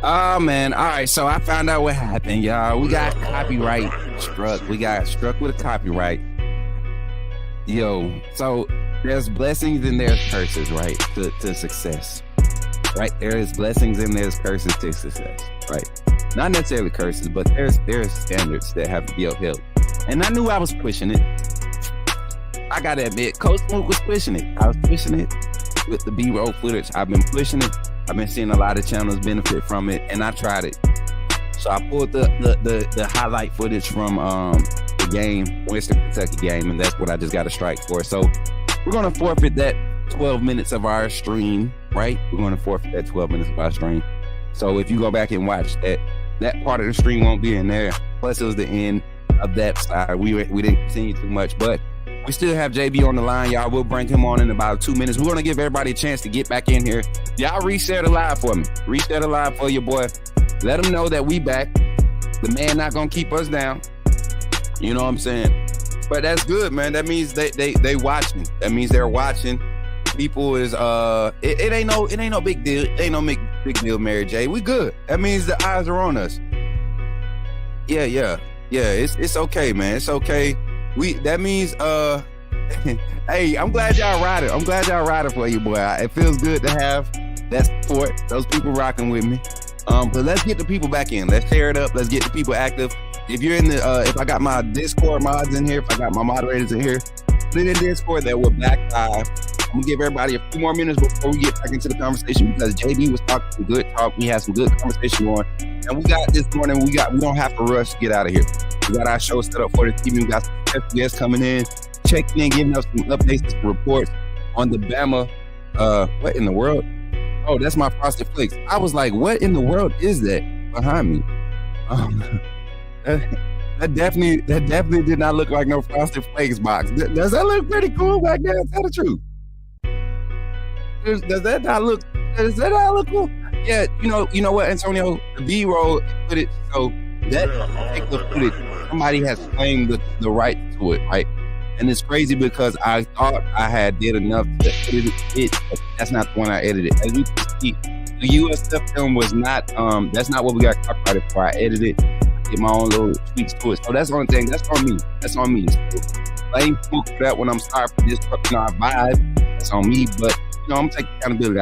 Oh man, all right. So I found out what happened, y'all. We got copyright struck. We got struck with a copyright. Yo, so there's blessings and there's curses, right? To success, right? There's blessings and there's curses to success, right? Not necessarily curses, but there's standards that have to be upheld. And I knew I was pushing it. I gotta admit, Coach Smook was pushing it. I was pushing it with the B-roll footage. I've been pushing it. I've been seeing a lot of channels benefit from it, and I tried it. So I pulled the highlight footage from the game, Western Kentucky game, and that's what I just got a strike for. So we're gonna forfeit that 12 minutes of our stream, right? We're gonna forfeit that 12 minutes of our stream. So if you go back and watch that part of the stream won't be in there. Plus, it was the end of that side. We didn't continue too much, but we still have JB on the line, y'all. We'll bring him on in about 2 minutes. We're gonna give everybody a chance to get back in here. Y'all reshare the live for me. Reshare the live for your boy. Let them know that we back. The man not gonna keep us down. You know what I'm saying? But that's good, man. That means they watching. That means they're watching. People is it ain't no big deal. It ain't no big deal, Mary J. We good. That means the eyes are on us. Yeah. It's okay, man. It's okay. That means hey, I'm glad y'all riding. I'm glad y'all riding for you, boy. It feels good to have that support. Those people rocking with me. But let's get the people back in. Let's share it up. Let's get the people active. If you're in the if I got my Discord mods in here, if I got my moderators in here, put it in Discord that we're back live. I'm gonna give everybody a few more minutes before we get back into the conversation because JB was talking some good talk. We had some good conversation going. And we got this morning, we don't have to rush to get out of here. We got our show set up for this evening. We got some special guests coming in, checking in, giving us some updates and some reports on the Bama. What in the world? Oh, that's my Frosted Flakes. I was like, what in the world is that behind me? That definitely did not look like no Frosted Flakes box. Does that look pretty cool back there? Is that the truth? Does that not look cool? Yeah, you know what, Antonio? The B-roll footage, so that particular footage, somebody has claimed the right to it, right? And it's crazy because I thought I had did enough to edit it, but that's not the one I edited. As you can see, the USF film was not, that's not what we got copyrighted for. I edited it, get my own little tweaks to it. So that's the only thing, that's on me. That's on me. So, blame Smook for that when I'm sorry for this, our vibe. That's on me, but I'm taking accountability.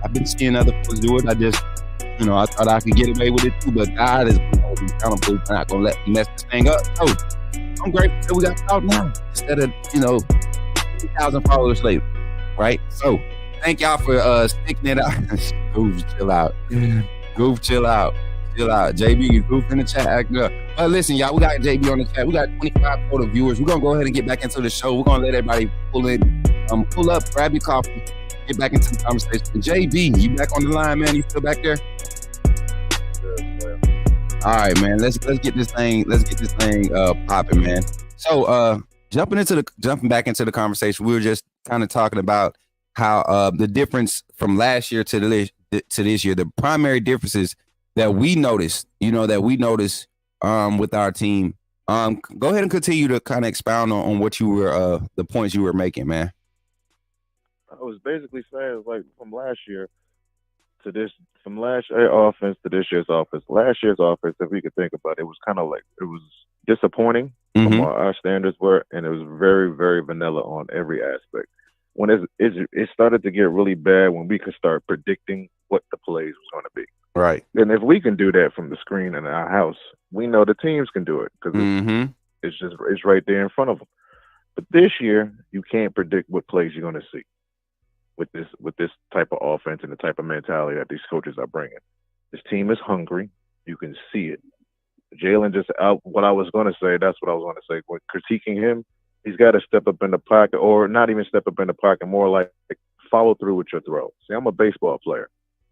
I've been seeing other folks do it. I just, I thought I could get away with it too, but God is accountable. I'm not gonna let me mess this thing up. So I'm grateful that we got out now instead of 2,000 followers later, right? So thank y'all for sticking it out. Goof, chill out. Goof, chill out. Chill out. JB, Goof in the chat acting up. But listen, y'all, we got JB on the chat. We got 25 total viewers. We're gonna go ahead and get back into the show. We're gonna let everybody pull in. Pull up, grab your coffee, get back into the conversation. JB, you back on the line, man? You still back there? All right, man. Let's get this thing. Popping, man. So, jumping back into the conversation, we were just kind of talking about how the difference from last year to this year, the primary differences that we noticed. With our team. Go ahead and continue to kind of expound on what you were, the points you were making, man. I was basically saying, like, from last year to this, from last year's offense to this year's offense. Last year's offense, if we could think about it, was kind of like, it was disappointing from what our standards were, and it was very, very vanilla on every aspect. When it started to get really bad, when we could start predicting what the plays was going to be. Right. And if we can do that from the screen in our house, we know the teams can do it because it's right there in front of them. But this year, you can't predict what plays you're going to see with this type of offense and the type of mentality that these coaches are bringing. This team is hungry. You can see it. Jalen what I was going to say, that's what I was going to say. When critiquing him, he's got to step up in the pocket, or not even step up in the pocket, more like follow through with your throw. See, I'm a baseball player.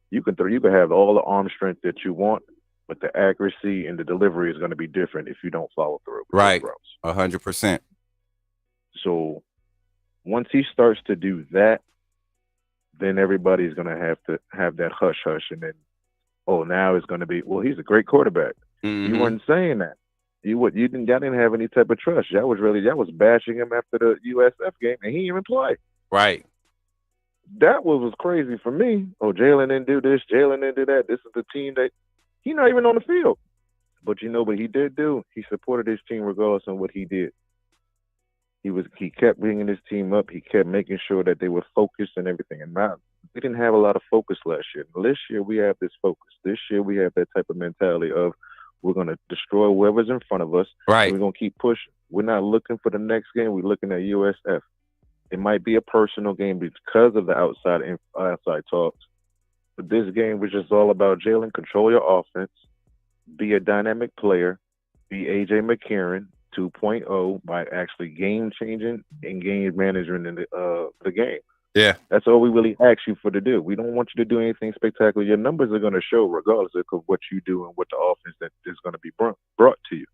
You can have all the arm strength that you want, but the accuracy and the delivery is going to be different if you don't follow through. Right, 100%. So once he starts to do that, then everybody's going to have that hush, and then, now it's going to be, well, he's a great quarterback. You weren't saying that. Y'all didn't have any type of trust. Y'all was bashing him after the USF game, and he didn't even play. Right. that was crazy for me. Oh, Jalen didn't do this. Jalen didn't do that. This is the team that he's not even on the field. But you know what he did do? He supported his team regardless of what he did. He kept bringing his team up. He kept making sure that they were focused and everything. And not we didn't have a lot of focus last year. This year we have this focus. This year we have that type of mentality of we're gonna destroy whoever's in front of us. Right. And we're gonna keep pushing. We're not looking for the next game. We're looking at USF. It might be a personal game because of the outside talks. But this game was just all about Jalen. Control your offense. Be a dynamic player. Be AJ McCarron 2.0 by actually game changing and game management in the game. Yeah, that's all we really ask you for to do. We don't want you to do anything spectacular. Your numbers are going to show regardless of what you do and what the offense that is going to be brought to you.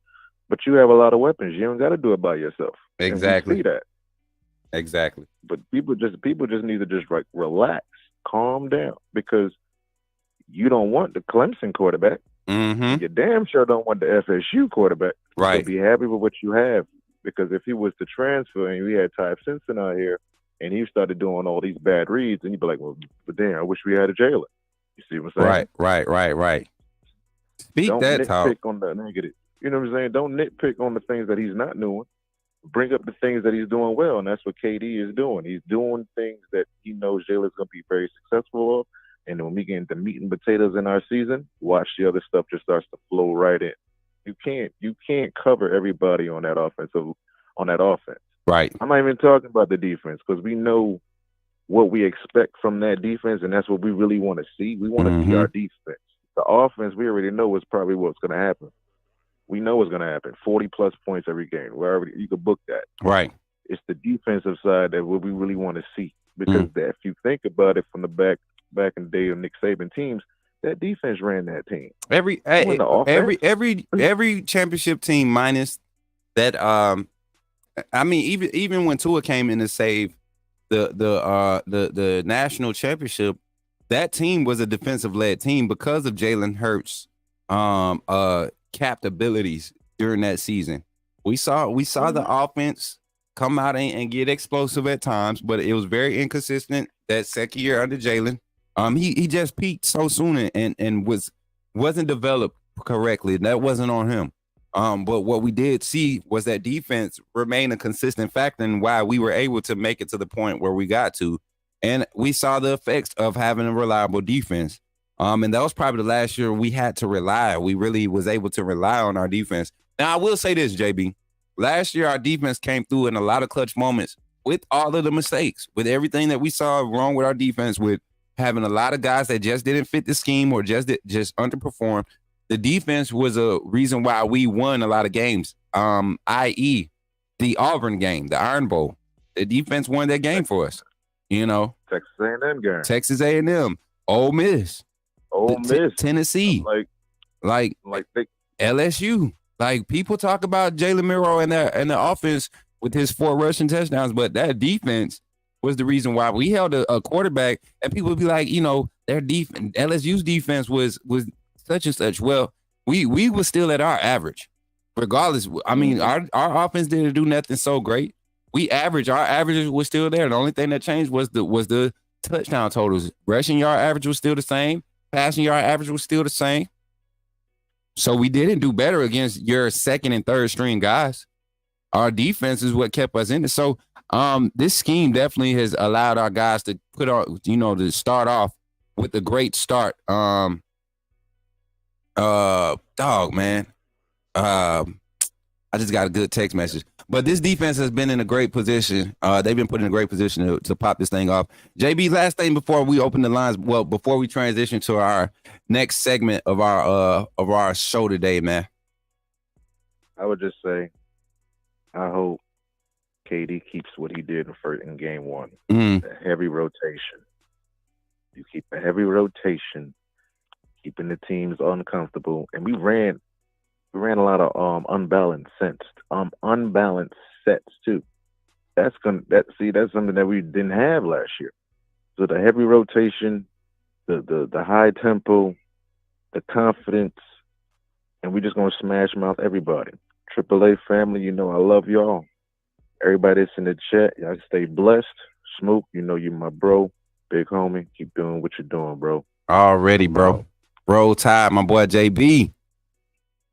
But you have a lot of weapons. You don't got to do it by yourself. Exactly. And we see that. Exactly. But people just need to just like relax, calm down, because you don't want the Clemson quarterback. Mm-hmm. You damn sure don't want the FSU quarterback. Right. So be happy with what you have, because if he was to transfer and we had Ty Simpson out here and he started doing all these bad reads, and you'd be like, well, but damn, I wish we had a Jalen. You see what I'm saying? Right. Speak don't that nitpick talk. on the negative. You know what I'm saying? Don't nitpick on the things that he's not doing. Bring up the things that he's doing well, and that's what KD is doing. He's doing things that he knows Jalen's going to be very successful of. And when we get into meat and potatoes in our season, watch the other stuff just starts to flow right in. You can't cover everybody on that offense. Right. I'm not even talking about the defense, because we know what we expect from that defense, and that's what we really want to see. We want to see our defense. The offense, we already know is probably what's going to happen. We know what's going to happen. 40-plus points every game. You could book that. Right. It's the defensive side that what we really want to see, because if you think about it from the back in the day of Nick Saban teams, that defense ran that team. Every championship team minus that. I mean, even when Tua came in to save the national championship, that team was a defensive led team because of Jalen Hurts' capped abilities during that season. We saw the offense come out and get explosive at times, but it was very inconsistent that second year under Jalen. He just peaked so soon and wasn't developed correctly. That wasn't on him. But what we did see was that defense remained a consistent factor in why we were able to make it to the point where we got to. And we saw the effects of having a reliable defense. And that was probably the last year we had to rely. We really was able to rely on our defense. Now, I will say this, JB. Last year, our defense came through in a lot of clutch moments with all of the mistakes, with everything that we saw wrong with our defense, with having a lot of guys that just didn't fit the scheme or just underperformed. The defense was a reason why we won a lot of games, i.e. the Auburn game, the Iron Bowl. The defense won that game for us, you know. Texas A&M game. Texas A&M, Ole Miss. Tennessee. Like LSU. Like, people talk about Jalen Milroe and the offense with his 4 rushing touchdowns, but that defense was the reason why we held a quarterback, and people would be like, you know, their defense, LSU's defense was such and such. Well, we were still at our average, regardless. I mean, our offense didn't do nothing so great. Our averages were still there. The only thing that changed was the touchdown totals. Rushing yard average was still the same. Passing yard average was still the same. So we didn't do better against your second and third string guys. Our defense is what kept us in it. So this scheme definitely has allowed our guys to put on, to start off with a great start. Man. I just got a good text message. But this defense has been in a great position. They've been put in a great position to pop this thing off. JB, last thing before we open the lines, before we transition to our next segment of our show today, man. I would just say, I hope KD keeps what he did in game 1. The heavy rotation. You keep a heavy rotation, keeping the teams uncomfortable, and we ran a lot of unbalanced sets too. That's something that we didn't have last year. So the heavy rotation, the high tempo, the confidence, and we're just gonna smash mouth everybody. AAA family, I love y'all. Everybody that's in the chat, y'all stay blessed. Smook, you're my bro. Big homie, keep doing what you're doing, bro. Already, I'm bro. out. Roll Tide, my boy JB.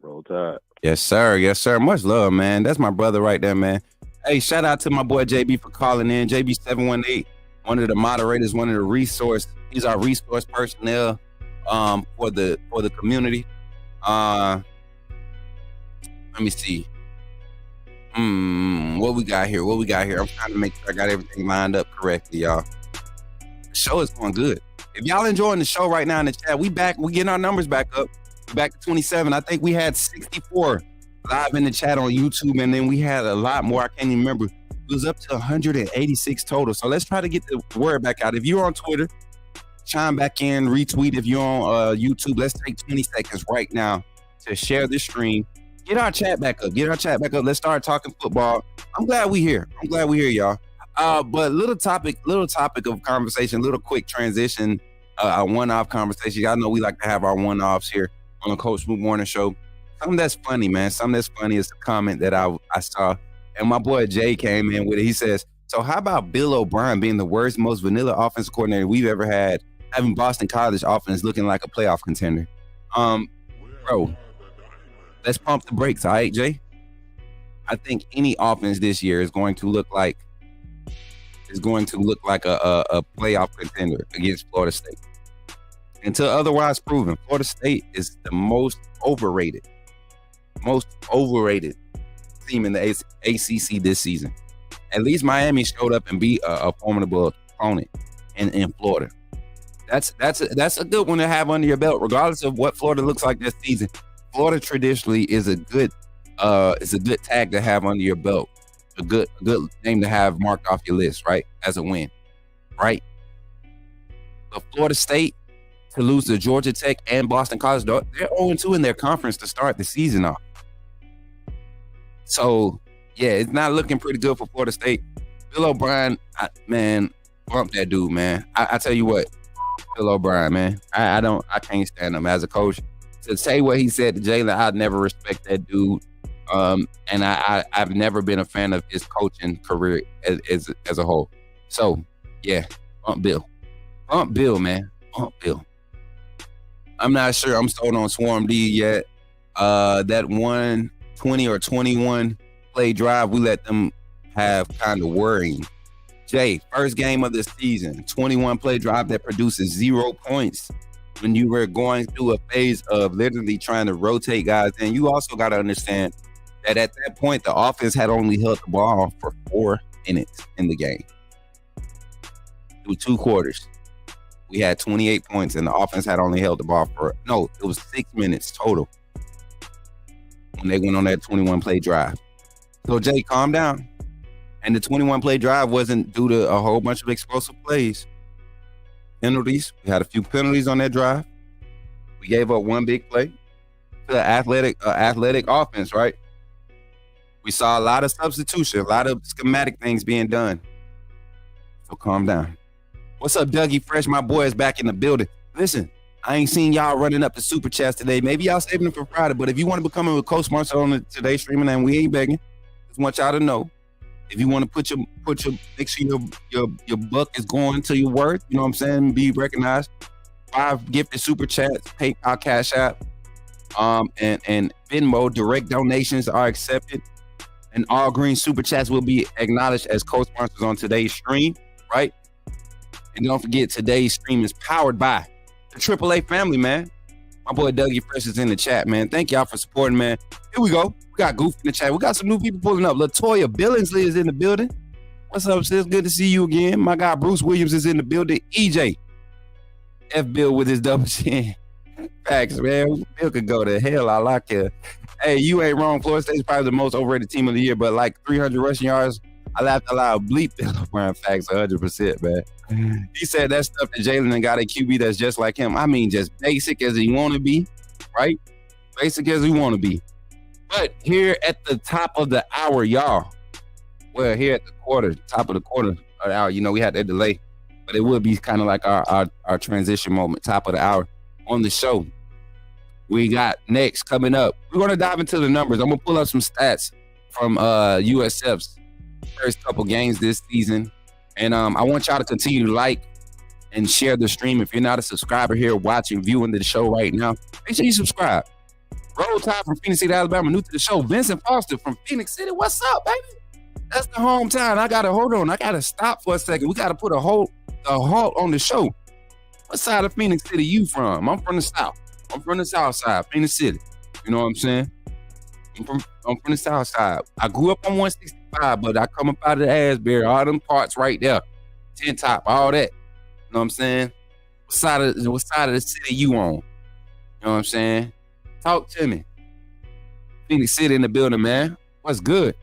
Roll Tide. Yes, sir. Yes, sir. Much love, man. That's my brother right there, man. Hey, shout out to my boy JB for calling in. JB718, one of the moderators, one of the resource. He's our resource personnel for the community. Let me see. What we got here? I'm trying to make sure I got everything lined up correctly, y'all. The show is going good. If y'all enjoying the show right now in the chat, we back. We getting our numbers back up. We're back to 27. I think we had 64 live in the chat on YouTube, and then we had a lot more. I can't even remember. It was up to 186 total. So let's try to get the word back out. If you're on Twitter, chime back in, retweet. If you're on YouTube, let's take 20 seconds right now to share this stream. Get our chat back up. Let's start talking football. I'm glad we here, y'all. But little topic of conversation, little quick transition, a one-off conversation. Y'all know we like to have our one-offs here on the Coach Smook Morning Show. Something that's funny, man. Something that's funny is the comment that I saw, and my boy Jay came in with it. He says, "So how about Bill O'Brien being the worst, most vanilla offensive coordinator we've ever had, having Boston College offense looking like a playoff contender?" Bro. Let's pump the brakes, all right, Jay? I think any offense this year is going to look like a playoff contender against Florida State. Until otherwise proven, Florida State is the most overrated team in the ACC this season. At least Miami showed up and beat a formidable opponent in Florida. That's a good one to have under your belt, regardless of what Florida looks like this season. Florida traditionally is a good tag to have under your belt, a good name to have marked off your list, right? As a win, right? But Florida State to lose to Georgia Tech and Boston College, they're 0-2 in their conference to start the season off. So yeah, it's not looking pretty good for Florida State. Bill O'Brien, man, bump that dude, man. I tell you what, Bill O'Brien, man, I can't stand him as a coach. To say what he said to Jalen, I'd never respect that dude. And I've never been a fan of his coaching career as a whole. So, yeah, bump Bill. Bump Bill, man. Bump Bill. I'm not sure I'm sold on Swarm D yet. That 120 or 21 play drive we let them have kind of worrying. Jay, first game of the season, 21 play drive that produces 0 points. When you were going through a phase of literally trying to rotate guys, and you also got to understand that at that point, the offense had only held the ball for 4 minutes in the game. Through 2 quarters, we had 28 points, and the offense had only held the ball it was 6 minutes total when they went on that 21-play drive. So, Jay, calm down. And the 21-play drive wasn't due to a whole bunch of explosive plays. Penalties. We had a few penalties on that drive. We gave up 1 big play to the athletic offense, right? We saw a lot of substitution, a lot of schematic things being done. So calm down. What's up, Dougie Fresh? My boy is back in the building. Listen, I ain't seen y'all running up the super chats today. Maybe y'all saving them for Friday, but if you want to become a co-sponsor on today's streaming, and we ain't begging, just want y'all to know. If you want to make sure your buck is going to your worth, you know what I'm saying, be recognized. 5 gifted super chats, PayPal, Cash App, and Venmo direct donations are accepted, and all green super chats will be acknowledged as co-sponsors on today's stream, right? And don't forget, today's stream is powered by the AAA family, man. My boy Dougie Fresh is in the chat, man. Thank y'all for supporting, man. Here we go. We got Goof in the chat. We got some new people pulling up. Latoya Billingsley is in the building. What's up, sis? Good to see you again. My guy Bruce Williams is in the building. EJ. F Bill with his double chin. Facts, man. Bill could go to hell. I like it. Hey, you ain't wrong. Florida State's probably the most overrated team of the year, but like 300 rushing yards, I laughed aloud. Bleep Bill O'Brien. Facts 100%, man. He said that stuff that Jalen got a QB that's just like him. I mean, just basic as he want to be, right? Basic as he want to be. But here at the top of the hour, y'all. Well, here at the top of the quarter of the hour, you know, we had that delay, but it would be kind of like our transition moment, top of the hour on the show. We got next coming up. We're going to dive into the numbers. I'm going to pull up some stats from USF's first couple games this season. And I want y'all to continue to like and share the stream. If you're not a subscriber here watching, viewing the show right now, make sure you subscribe. Roll Tide from Phoenix City, Alabama, new to the show. Vincent Foster from Phoenix City. What's up, baby? That's the hometown. I gotta stop for a second. We gotta put a halt on the show. What side of Phoenix City you from? I'm from the South. I'm from the South Side, Phoenix City. You know what I'm saying? I'm from the South Side. I grew up on 165, but I come up out of the Asbury, all them parts right there. 10 Top, all that. You know what I'm saying? What side of the city you on? You know what I'm saying? Talk to me. Phoenix City in the building, man. What's good?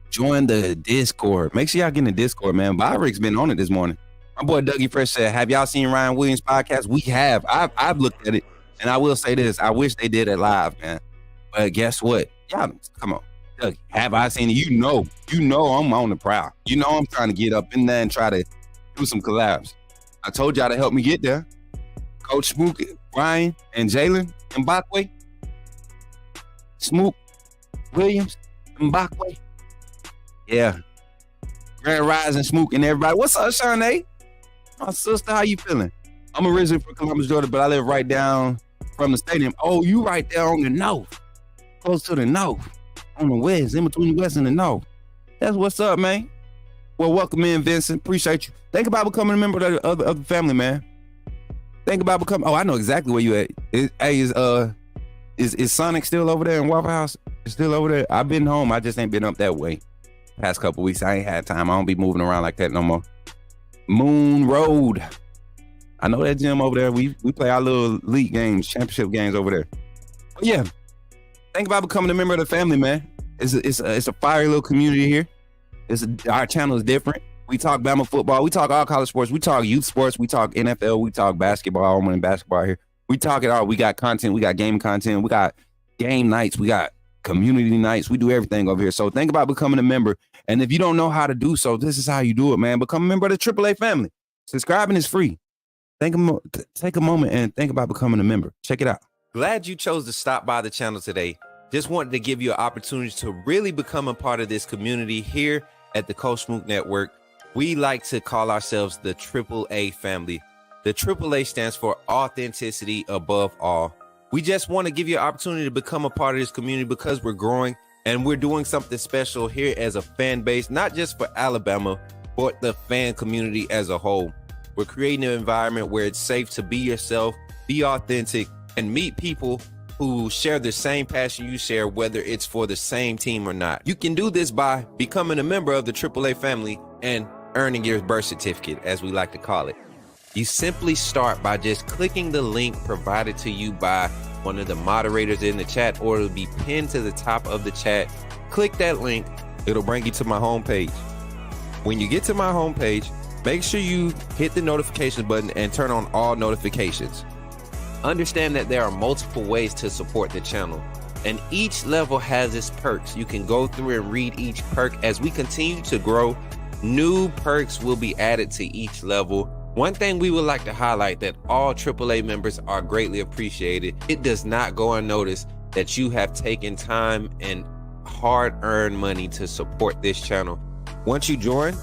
Join the Discord. Make sure y'all get in the Discord, man. Byrick's been on it this morning. My boy Dougie Fresh said, have y'all seen Ryan Williams' podcast? We have. I've looked at it, and I will say this. I wish they did it live, man. But guess what? Y'all, come on. Dougie, have I seen it? You know I'm on the prowl. You know I'm trying to get up in there and try to do some collabs. I told y'all to help me get there. Coach Smook, Ryan, and Jalen Mbakwe. Smook, Williams, Mbakwe. Yeah. Grand Rise and Smook and everybody. What's up, Shawnee? My sister, how you feeling? I'm originally from Columbus, Georgia, but I live right down from the stadium. Oh, you right there on the north. Close to the north. On the west, in between the west and the north. That's what's up, man. Well, welcome in, Vincent. Appreciate you. Think about becoming a member of the family, man. Think about becoming. Oh, I know exactly where you at. Is Sonic still over there in Waffle House? It's still over there. I've been home. I just ain't been up that way. Past couple weeks, I ain't had time. I don't be moving around like that no more. Moon Road. I know that gym over there. We play our little league games, championship games over there. But yeah, think about becoming a member of the family, man. It's a fiery little community here. Our channel is different. We talk Bama football. We talk all college sports. We talk youth sports. We talk NFL. We talk basketball. I'm in basketball here. We talk it all. We got content. We got game content. We got game nights. We got community nights. We do everything over here. So think about becoming a member. And if you don't know how to do so, this is how you do it, man. Become a member of the AAA family. Subscribing is free. Take a moment and think about becoming a member. Check it out. Glad you chose to stop by the channel today. Just wanted to give you an opportunity to really become a part of this community here at the Coach Smook Network. We like to call ourselves the AAA family. The AAA stands for authenticity above all. We just want to give you an opportunity to become a part of this community because we're growing and we're doing something special here as a fan base, not just for Alabama, but the fan community as a whole. We're creating an environment where it's safe to be yourself, be authentic, and meet people who share the same passion you share, whether it's for the same team or not. You can do this by becoming a member of the AAA family and earning your birth certificate, as we like to call it. You simply start by just clicking the link provided to you by one of the moderators in the chat, or it'll be pinned to the top of the chat. Click that link. It'll bring you to my homepage. When you get to my homepage, make sure you hit the notification button and turn on all notifications. Understand that there are multiple ways to support the channel, and each level has its perks. You can go through and read each perk. As we continue to grow, new perks will be added to each level. One thing we would like to highlight that all AAA members are greatly appreciated. It does not go unnoticed that you have taken time and hard-earned money to support this channel. Once you join,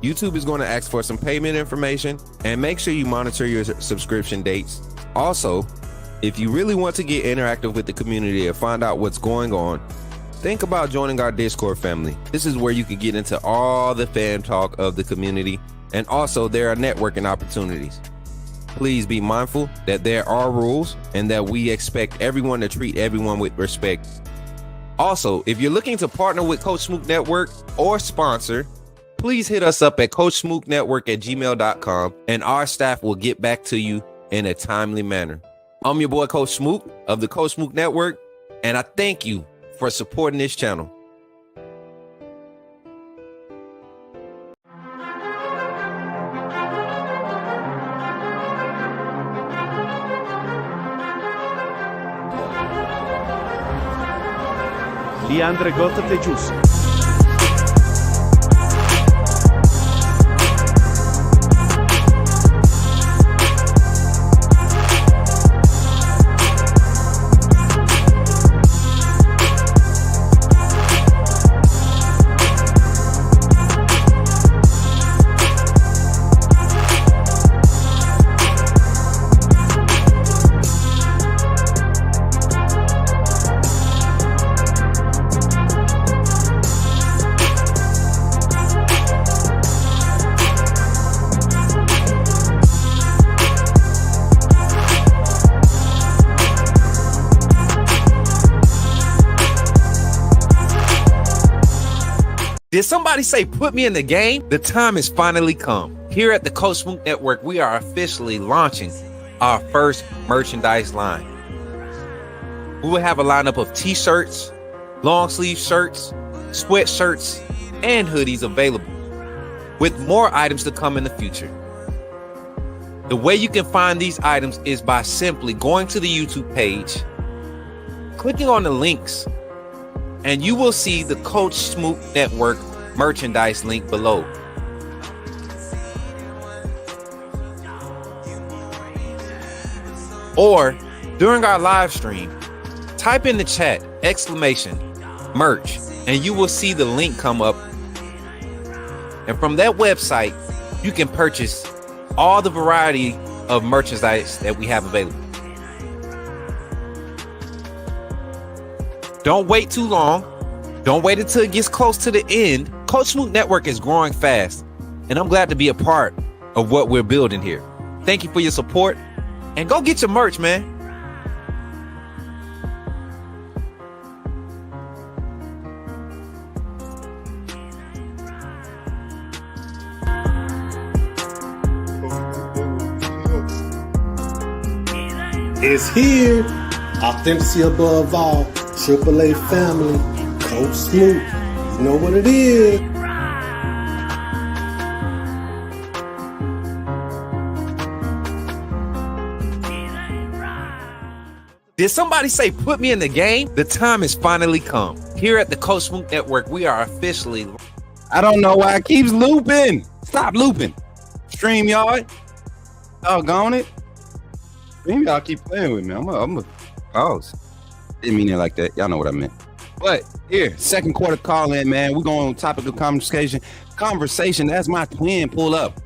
YouTube is going to ask for some payment information, and make sure you monitor your subscription dates. Also, if you really want to get interactive with the community and find out what's going on, think about joining our Discord family. This is where you can get into all the fan talk of the community, and also there are networking opportunities. Please be mindful that there are rules and that we expect everyone to treat everyone with respect. Also, if you're looking to partner with Coach Smook Network or sponsor, please hit us up at coachsmooknetwork@gmail.com, and our staff will get back to you in a timely manner. I'm your boy Coach Smook of the Coach Smook Network, and I thank you for supporting this channel. Leandre Gota Tejus. Did somebody say put me in the game? The time has finally come. Here at the Coach Smook Network, we are officially launching our first merchandise line. We will have a lineup of t-shirts, long sleeve shirts, sweatshirts, and hoodies available, with more items to come in the future. The way you can find these items is by simply going to the YouTube page, clicking on the links, and you will see the Coach Smook Network merchandise link below. Or during our live stream, type in the chat !merch, and you will see the link come up. And from that website, you can purchase all the variety of merchandise that we have available. Don't wait too long. Don't wait until it gets close to the end. Coach Smook Network is growing fast, and I'm glad to be a part of what we're building here. Thank you for your support, and go get your merch, man. It's here. Authenticity above all. AAA family. Coach Smook. You know what it is. Did somebody say put me in the game? The time has finally come. Here at the Coach Smook Network, we are officially... I don't know why it keeps looping. Stop looping. StreamYard. Doggone it. StreamYard keep playing with me. I'm a pause. Didn't mean it like that. Y'all know what I meant. But here, second quarter call in, man. We're going on topic of conversation. That's my twin. Pull up.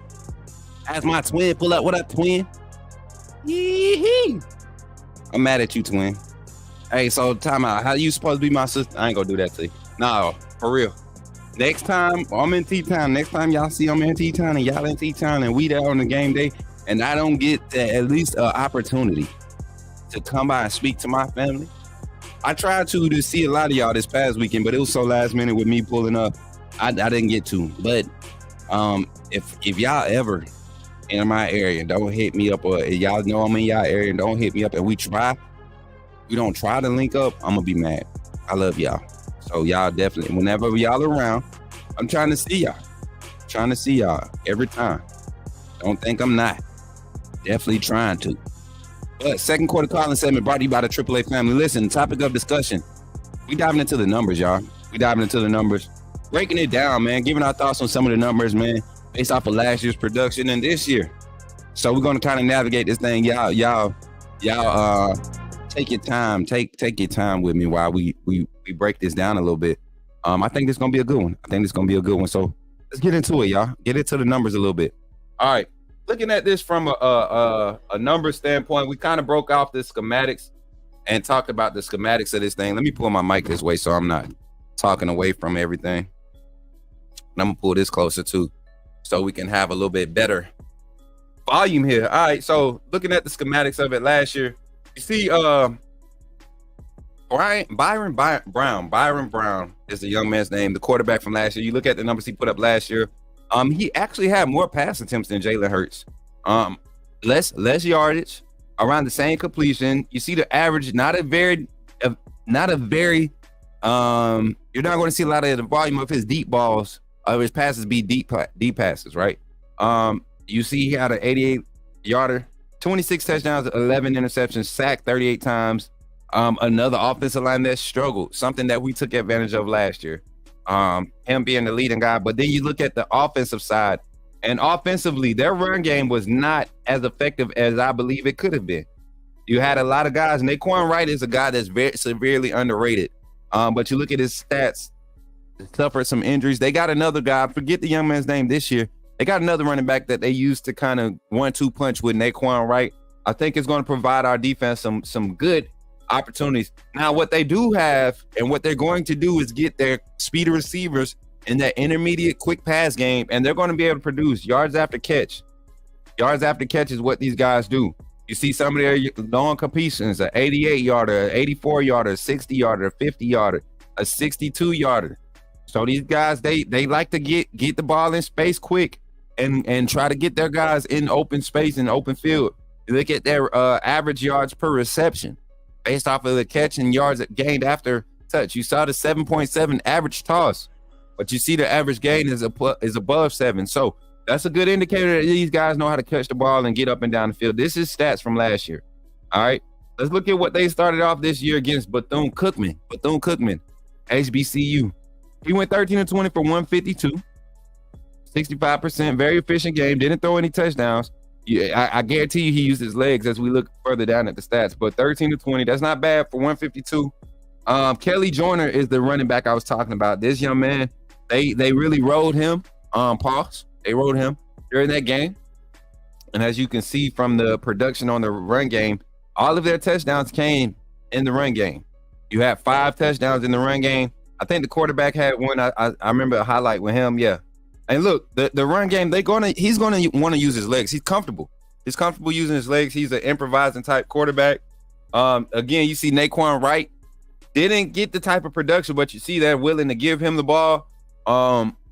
What up, twin? Yee-hee. I'm mad at you, twin. Hey, so time out. How you supposed to be my sister? I ain't gonna do that to you. No, for real. Next time I'm in T-Town. Next time y'all see I'm in T-Town and y'all in T-Town and we there on the game day, and I don't get at least an opportunity to come by and speak to my family. I tried to see a lot of y'all this past weekend, but it was so last minute with me pulling up. I didn't get to. But if y'all ever in my area, don't hit me up, or y'all know I'm in y'all area, don't hit me up, and we don't try to link up, I'm gonna be mad. I love y'all. So y'all definitely, whenever y'all around, I'm trying to see y'all every time. Don't think I'm not. Definitely trying to. But second quarter calling segment brought to you by the AAA family. Listen, topic of discussion. We diving into the numbers, y'all. Breaking it down, man. Giving our thoughts on some of the numbers, man, based off of last year's production and this year. So we're gonna kind of navigate this thing. Y'all take your time. Take your time with me while we break this down a little bit. I think this is gonna be a good one. So let's get into it, y'all. Get into the numbers a little bit. All right. Looking at this from a number standpoint, we kind of broke off the schematics and talked about the schematics of this thing. Let me pull my mic this way so I'm not talking away from everything. And I'm gonna pull this closer too, so we can have a little bit better volume here. All right, so looking at the schematics of it last year, you see Byron Brown is the young man's name, the quarterback from last year. You look at the numbers he put up last year. He actually had more pass attempts than Jalen Hurts. Less yardage, around the same completion. You see the average, not a very you're not going to see a lot of the volume of his deep balls, of his passes be deep passes, right? You see he had an 88-yarder, 26 touchdowns, 11 interceptions, sacked 38 times. Another offensive line that struggled, something that we took advantage of last year. Him being the leading guy. But then you look at the offensive side, and offensively, their run game was not as effective as I believe it could have been. You had a lot of guys. Naquan Wright is a guy that's very severely underrated. But you look at his stats, suffered some injuries. They got another guy, forget the young man's name this year. They got another running back that they used to kind of 1-2 punch with Naquan Wright. I think it's going to provide our defense some good opportunities. Now, what they do have and what they're going to do is get their speedy receivers in that intermediate quick pass game, and they're going to be able to produce yards after catch. Yards after catch is what these guys do. You see some of their long completions, an 88-yarder, an 84-yarder, a 60-yarder, a 50-yarder, a 62-yarder. So these guys, they like to get the ball in space quick and try to get their guys in open space and open field. You look at their average yards per reception based off of the catch and yards gained after touch. You saw the 7.7 average toss, but you see the average gain is above 7. So that's a good indicator that these guys know how to catch the ball and get up and down the field. This is stats from last year. All right, let's look at what they started off this year against Bethune-Cookman, HBCU. He went 13-20 for 152, 65%, very efficient game, didn't throw any touchdowns. Yeah, I guarantee you he used his legs as we look further down at the stats, but 13-20, that's not bad for 152. Kelly Joyner is the running back I was talking about. This young man, they really rode him, they rode him during that game. And as you can see from the production on the run game, all of their touchdowns came in the run game. You had 5 touchdowns in the run game. I think the quarterback had one. I remember a highlight with him. Yeah. And look, the run game, he's gonna want to use his legs. He's comfortable. He's comfortable using his legs. He's an improvising type quarterback. Again, you see Naquan Wright didn't get the type of production, but you see they're willing to give him the ball,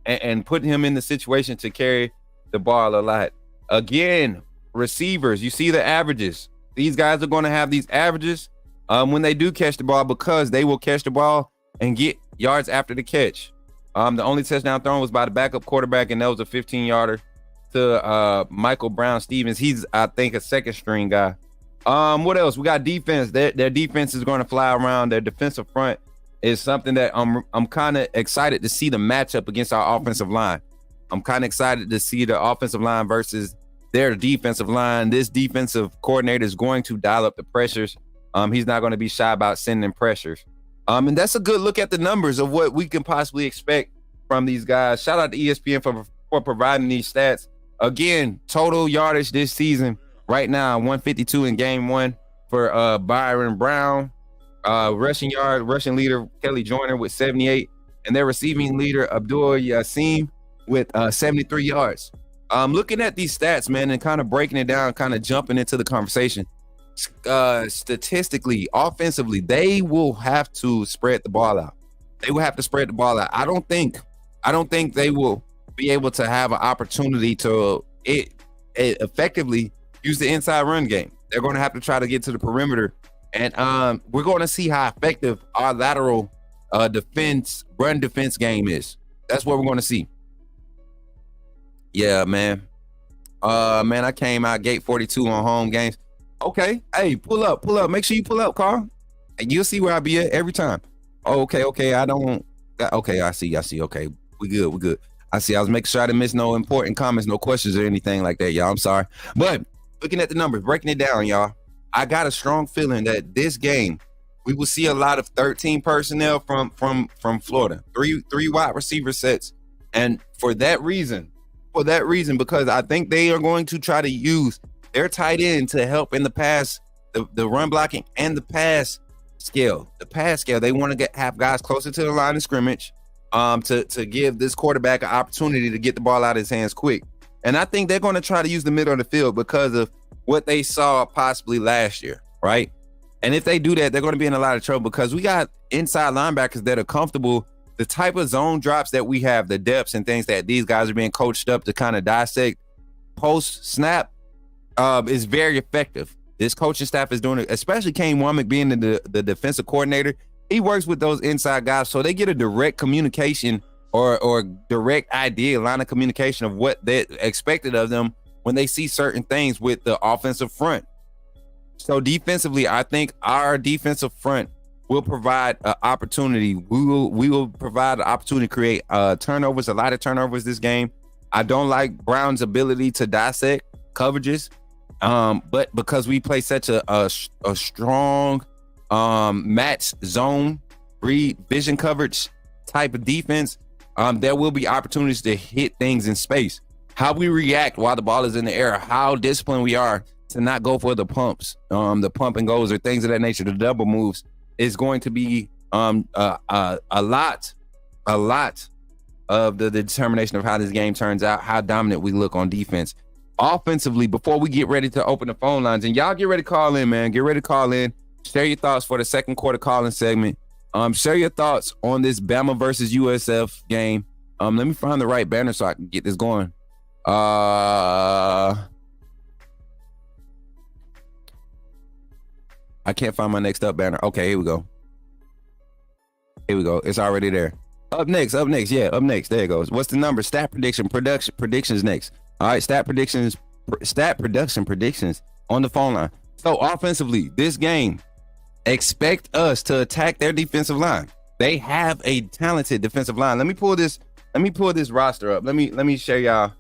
and put him in the situation to carry the ball a lot. Again, receivers, you see the averages. These guys are going to have these averages when they do catch the ball, because they will catch the ball and get yards after the catch. The only touchdown thrown was by the backup quarterback, and that was a 15-yarder to Michael Brown-Stevens. He's, I think, a second string guy. What else? We got defense. Their defense is going to fly around. Their defensive front is something that I'm kind of excited to see the matchup against our offensive line. I'm kind of excited to see the offensive line versus their defensive line. This defensive coordinator is going to dial up the pressures. He's not going to be shy about sending pressures. And that's a good look at the numbers of what we can possibly expect from these guys. Shout out to ESPN for providing these stats. Again, total yardage this season right now, 152 in game 1 for Byron Brown. Rushing leader Kelly Joyner with 78, and their receiving leader Abdul Yassim with 73 yards. Looking at these stats, man, and kind of breaking it down, kind of jumping into the conversation. Statistically, offensively, they will have to spread the ball out. They will have to spread the ball out. I don't think they will be able to have an opportunity to effectively use the inside run game. They're going to have to try to get to the perimeter, and we're going to see how effective our lateral run defense game is. That's what we're going to see. Yeah, man. I came out gate 42 on home games. Okay, hey, pull up. Make sure you pull up, Carl. And you'll see where I be at every time. Okay. I see. Okay, we good. I see. I was making sure I didn't miss no important comments, no questions or anything like that, y'all. I'm sorry. But looking at the numbers, breaking it down, y'all, I got a strong feeling that this game, we will see a lot of 13 personnel from Florida, three wide receiver sets. And for that reason, because I think they are going to try to use their tight end to help in the pass, the run blocking and the pass scale. They want to have guys closer to the line of scrimmage, to give this quarterback an opportunity to get the ball out of his hands quick. And I think they're going to try to use the middle of the field because of what they saw possibly last year, right? And if they do that, they're going to be in a lot of trouble because we got inside linebackers that are comfortable. The type of zone drops that we have, the depths and things that these guys are being coached up to kind of dissect post snap, is very effective. This coaching staff is doing it, especially Kane Womack being the defensive coordinator. He works with those inside guys, so they get a direct communication or direct idea, line of communication of what they expected of them when they see certain things with the offensive front. So defensively, I think our defensive front will provide an opportunity. We will provide an opportunity to create turnovers, a lot of turnovers this game. I don't like Brown's ability to dissect coverages, but because we play such a strong match zone, read vision coverage type of defense, there will be opportunities to hit things in space. How we react while the ball is in the air, how disciplined we are to not go for the pumps, the pump and goes or things of that nature, the double moves, is going to be a lot of the determination of how this game turns out, how dominant we look on defense. Offensively, before we get ready to open the phone lines, and y'all get ready to call in, man. Get ready to call in. Share your thoughts for the second quarter calling segment. Share your thoughts on this Bama versus USF game. Let me find the right banner so I can get this going. I can't find my next up banner. Okay, here we go. It's already there. Up next. Yeah, up next. There it goes. What's the number? Stat predictions next. All right, stat predictions on the phone line. So offensively, this game, expect us to attack their defensive line. They have a talented defensive line. Let me pull this roster up. Let me share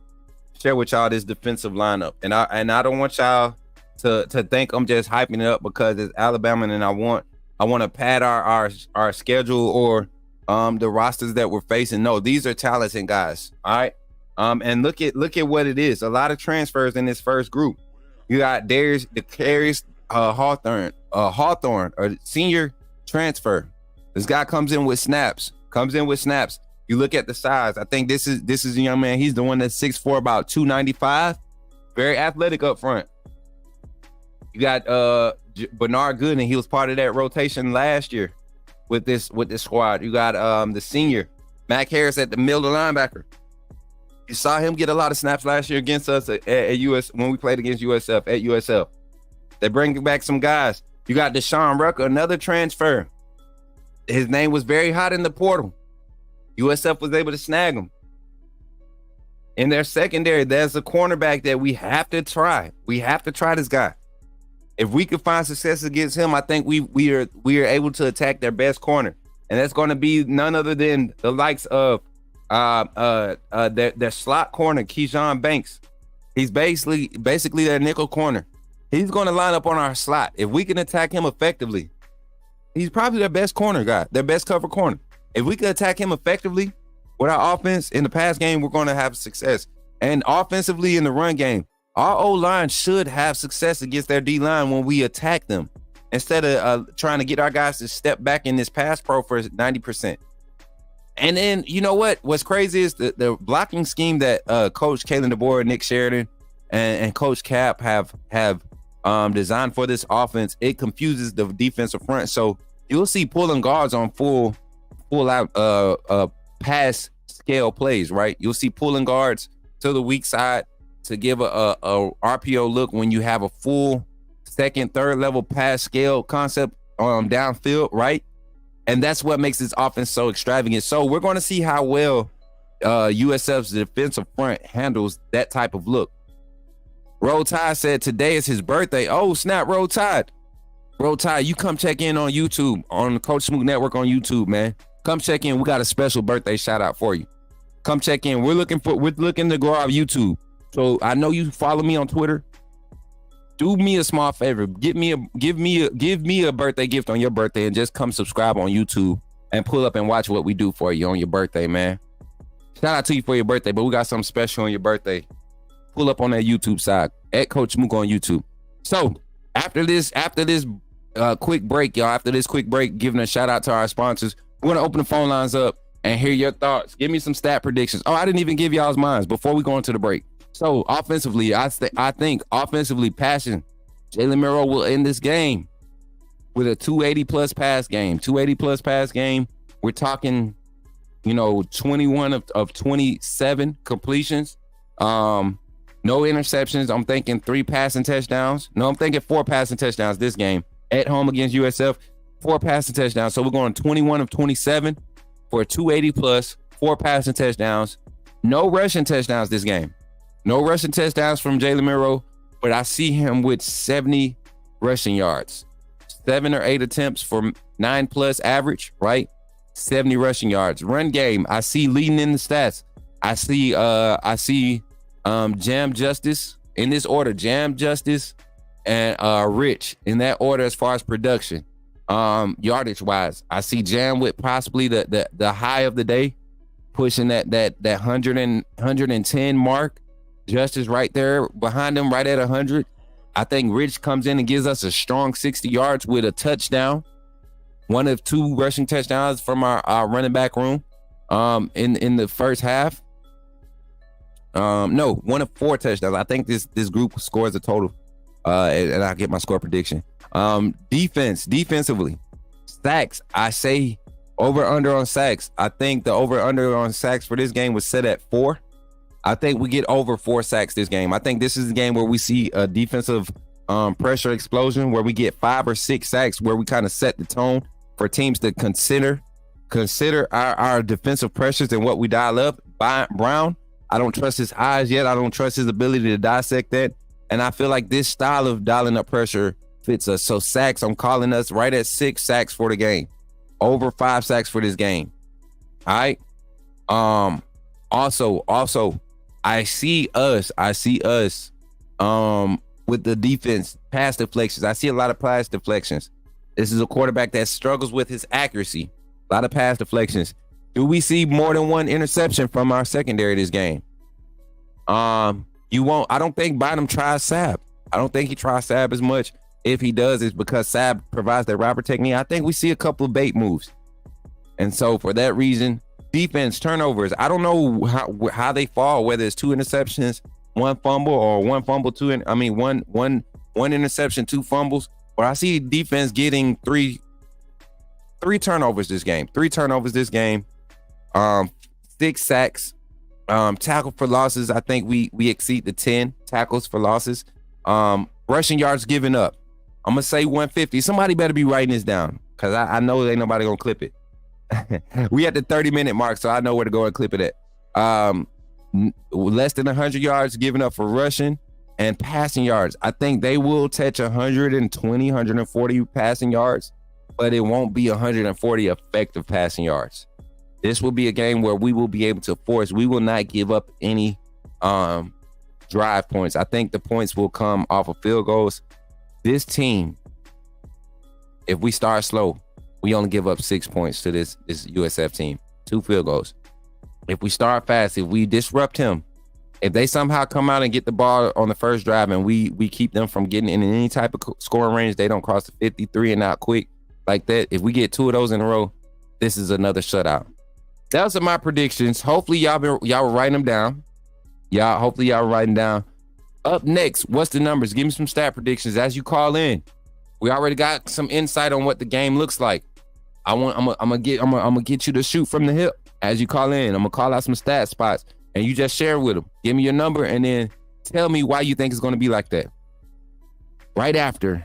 with y'all this defensive lineup. And I don't want y'all to think I'm just hyping it up because it's Alabama and I want to pad our schedule or the rosters that we're facing. No, these are talented guys. All right. And look at what it is. A lot of transfers in this first group. You got Darius Hawthorne, a senior transfer. This guy comes in with snaps. You look at the size. I think this is a young man. He's the one that's 6'4", about 295. Very athletic up front. You got Bernard Gooden. He was part of that rotation last year with this squad. You got the senior Mac Harris at the middle linebacker. You saw him get a lot of snaps last year against us at US when we played against USF at USF. They bring back some guys. You got Deshaun Rucker, another transfer. His name was very hot in the portal. USF was able to snag him. In their secondary, there's a cornerback that we have to try. We have to try this guy. If we could find success against him, I think we are able to attack their best corner, and that's going to be none other than the likes of their slot corner, Keyshawn Banks. He's basically their nickel corner. He's going to line up on our slot. If we can attack him effectively, he's probably their best corner guy, their best cover corner. If we can attack him effectively with our offense in the pass game, we're going to have success. And offensively in the run game, our O-line should have success against their D-line when we attack them instead of trying to get our guys to step back in this pass pro for 90%. And then, you know what? What's crazy is the blocking scheme that Coach Kalen DeBoer, Nick Sheridan, and Coach Cap have designed for this offense. It confuses the defensive front. So you'll see pulling guards on full out pass scale plays, right? You'll see pulling guards to the weak side to give a RPO look when you have a full second, third level pass scale concept downfield, right? And that's what makes this offense so extravagant. So we're going to see how well USF's defensive front handles that type of look. Roll Tide said today is his birthday. Oh, snap, Roll Tide. Roll Tide, you come check in on YouTube, on the Coach Smook Network on YouTube, man. Come check in. We got a special birthday shout out for you. Come check in. We're looking to grow our YouTube. So I know you follow me on Twitter. Do me a small favor. Give me a birthday gift on your birthday and just come subscribe on YouTube and pull up and watch what we do for you on your birthday, man. Shout out to you for your birthday, but we got something special on your birthday. Pull up on that YouTube side at Coach Smook on YouTube. So after this quick break, y'all, giving a shout out to our sponsors, we're going to open the phone lines up and hear your thoughts. Give me some stat predictions. Oh, I didn't even give y'all's minds before we go into the break. So offensively, I think offensively passing, Jalen Miro will end this game with a 280 plus pass game. We're talking, 21 of 27 completions. No interceptions. I'm thinking 3 passing touchdowns. No, I'm thinking 4 passing touchdowns this game at home against USF. 4 passing touchdowns. So we're going 21 of 27 for 280 plus, 4 passing touchdowns. No rushing touchdowns this game. No rushing touchdowns from Jalen Miro, but I see him with 70 rushing yards. 7 or 8 attempts for 9+ average, right? 70 rushing yards. Run game, I see leading in the stats. I see Jam Justice in this order. Jam Justice and Rich in that order as far as production. Yardage wise, I see Jam with possibly the high of the day, pushing that 110 mark. Justice right there behind him, right at 100. I think Rich comes in and gives us a strong 60 yards with a touchdown. 1 of 2 rushing touchdowns from our running back room in the first half. No, 1 of 4 touchdowns. I think this group scores a total. And I'll get my score prediction. Defensively, sacks. I say Over under on sacks. I think the over under on sacks for this game was set at 4. I think we get over 4 sacks this game. I think this is the game where we see a defensive pressure explosion, where we get 5 or 6 sacks, where we kind of set the tone for teams to consider our defensive pressures and what we dial up. Brown, I don't trust his eyes yet. I don't trust his ability to dissect that. And I feel like this style of dialing up pressure fits us. So sacks, I'm calling us right at 6 sacks for the game. Over 5 sacks for this game. All right. Also, I see us with the defense pass deflections. I see a lot of pass deflections. This is a quarterback that struggles with his accuracy. A lot of pass deflections. Do we see more than 1 interception from our secondary this game? You won't. I don't think Bynum tries Saab. I don't think he tries Saab as much. If he does, it's because Saab provides that robber technique. I think we see a couple of bait moves. And so for that reason, defense turnovers, I don't know how they fall, whether it's 2 interceptions, 1 fumble, or 1 fumble, one interception, 2 fumbles. But I see defense getting three turnovers this game. 3 turnovers this game. 6 sacks. Tackle for losses, I think we exceed the 10 tackles for losses. Rushing yards given up, I'm gonna say 150. Somebody better be writing this down, because I know ain't nobody gonna clip it. We at the 30-minute mark, so I know where to go and clip it at. Less than 100 yards given up for rushing and passing yards. I think they will touch 120, 140 passing yards, but it won't be 140 effective passing yards. This will be a game where we will be able to force. We will not give up any drive points. I think the points will come off of field goals. This team, if we start slow, we only give up 6 points to this USF team. 2 field goals. If we start fast, if we disrupt him, if they somehow come out and get the ball on the first drive and we keep them from getting in any type of scoring range, they don't cross the 53 and out quick like that. If we get 2 of those in a row, this is another shutout. Those are my predictions. Hopefully y'all were writing them down. Hopefully y'all were writing down. Up next, what's the numbers? Give me some stat predictions as you call in. We already got some insight on what the game looks like. I'm gonna get you to shoot from the hip as you call in. I'm gonna call out some stat spots and you just share with them. Give me your number and then tell me why you think it's gonna be like that. Right after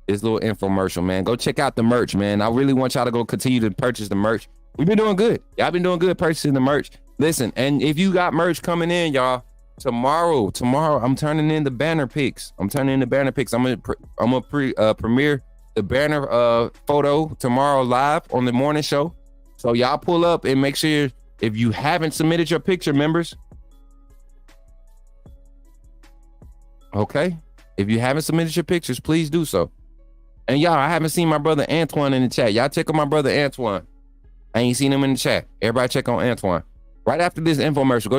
this little infomercial, man. Go check out the merch, man. I really want y'all to go continue to purchase the merch. We've been doing good. Y'all been doing good purchasing the merch. Listen, and if you got merch coming in, y'all, tomorrow, I'm turning in the banner pics. I'm gonna premiere the banner photo tomorrow live on the morning show. So y'all pull up and make sure, if you haven't submitted your picture, members. Okay. If you haven't submitted your pictures, please do so. And y'all, I haven't seen my brother Antoine in the chat. Y'all check on my brother Antoine. I ain't seen him in the chat. Everybody check on Antoine. Right after this infomercial,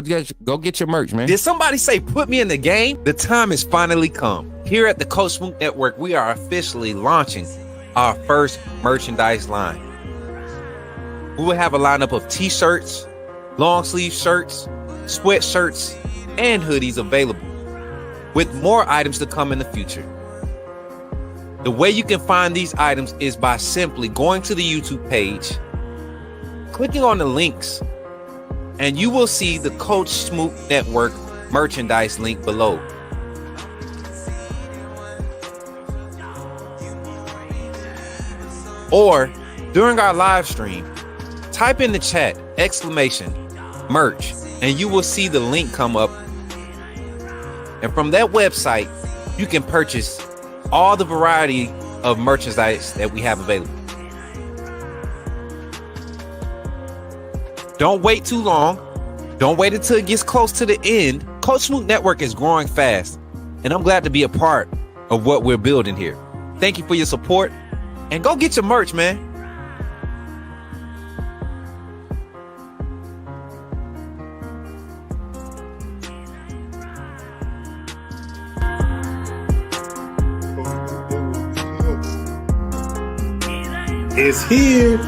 go get your merch, man. Did somebody say put me in the game? The time has finally come. Here at the Coach Smook Network, we are officially launching our first merchandise line. We will have a lineup of t-shirts, long sleeve shirts, sweatshirts, and hoodies available, with more items to come in the future. The way you can find these items is by simply going to the YouTube page, clicking on the links, and you will see the Coach Smook Network merchandise link below. Or during our live stream, type in the chat !merch, and you will see the link come up. And from that website, you can purchase all the variety of merchandise that we have available. Don't wait too long. Don't wait until it gets close to the end. Coach Smook Network is growing fast, and I'm glad to be a part of what we're building here. Thank you for your support, and go get your merch, man. It's here.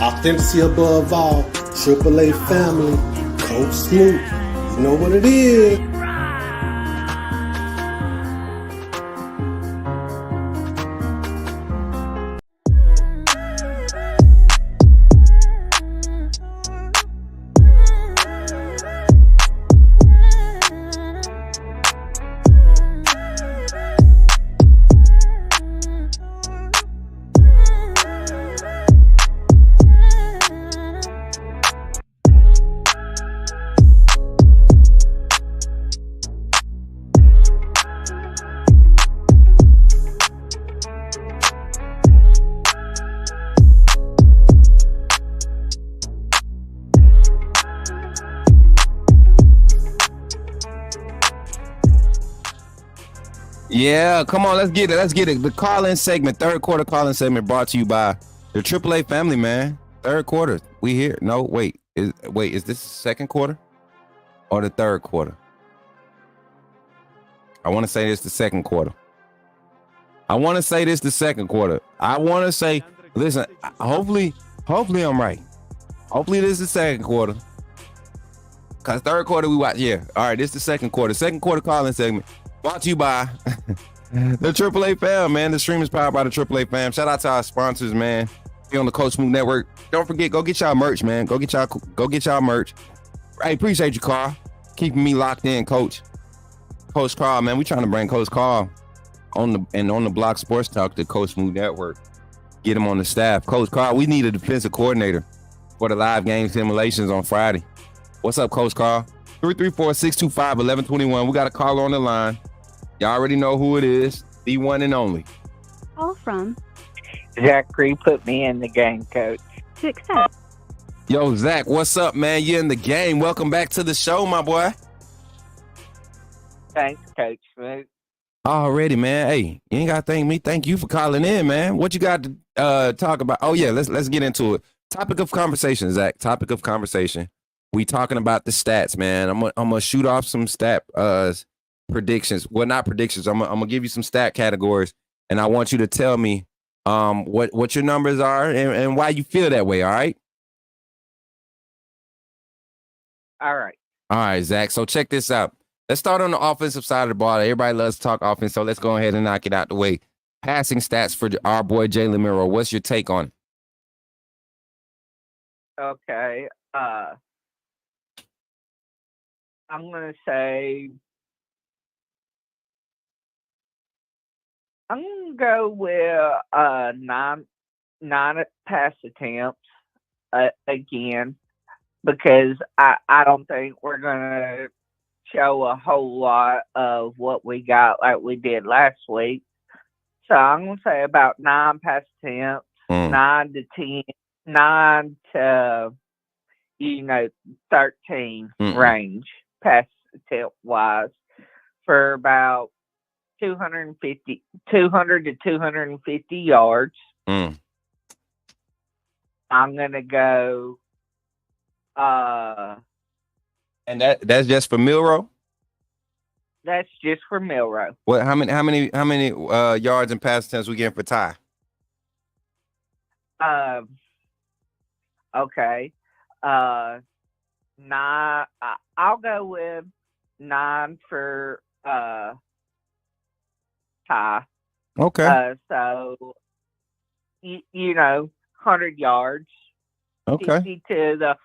Authenticity above all. AAA family. Coach Smook. You know what it is. Yeah, come on, let's get it. Let's get it. The call-in segment, third quarter call-in segment, brought to you by the AAA family, man. Third quarter, we here. No, wait, is this the second quarter or the third quarter? I want to say this the second quarter. I want to say, listen, hopefully I'm right. Hopefully this is the second quarter. Cause third quarter we watch. Yeah, all right. This is the second quarter. Second quarter call-in segment brought to you by the AAA fam, man. The stream is powered by the AAA fam. Shout out to our sponsors, man. Be on the Coach Smook Network. Don't forget, go get y'all merch, man. Go get y'all merch. I appreciate you, Carl, keeping me locked in, Coach Carl, man. We trying to bring Coach Carl on the Block Sports Talk to Coach Smook Network. Get him on the staff. Coach Carl, we need a defensive coordinator for the live game simulations on Friday. What's up, Coach Carl? 334-625-1121. We got a caller on the line. Y'all already know who it is. The one and only. Call from Zachary put me in the game, Coach. to accept. Yo, Zach, what's up, man? You're in the game. Welcome back to the show, my boy. Thanks, Coach Smook. Already, man. Hey, you ain't got to thank me. Thank you for calling in, man. What you got to talk about? Oh, yeah, let's get into it. Topic of conversation, Zach. Topic of conversation. We talking about the stats, man. I'm gonna shoot off some stat predictions. Well, not predictions. I'm gonna give you some stat categories, and I want you to tell me what your numbers are and why you feel that way. All right. All right. All right, Zach. So check this out. Let's start on the offensive side of the ball. Everybody loves to talk offense, so let's go ahead and knock it out the way. Passing stats for our boy Jalen Miro. What's your take on it? Okay. I'm gonna say I'm gonna go with nine pass attempts again, because I don't think we're gonna show a whole lot of what we got like we did last week. So I'm gonna say about 9 pass attempts, 9 to 13 range pass attempt wise, for about 200 to 250 yards. I'm gonna go and that's just for Milrow? That's just for Milrow. What how many yards and pass attempts we getting for Ty? Okay. 9. I'll go with 9 for Ty. Okay. So 100 yards. Okay. 50 to the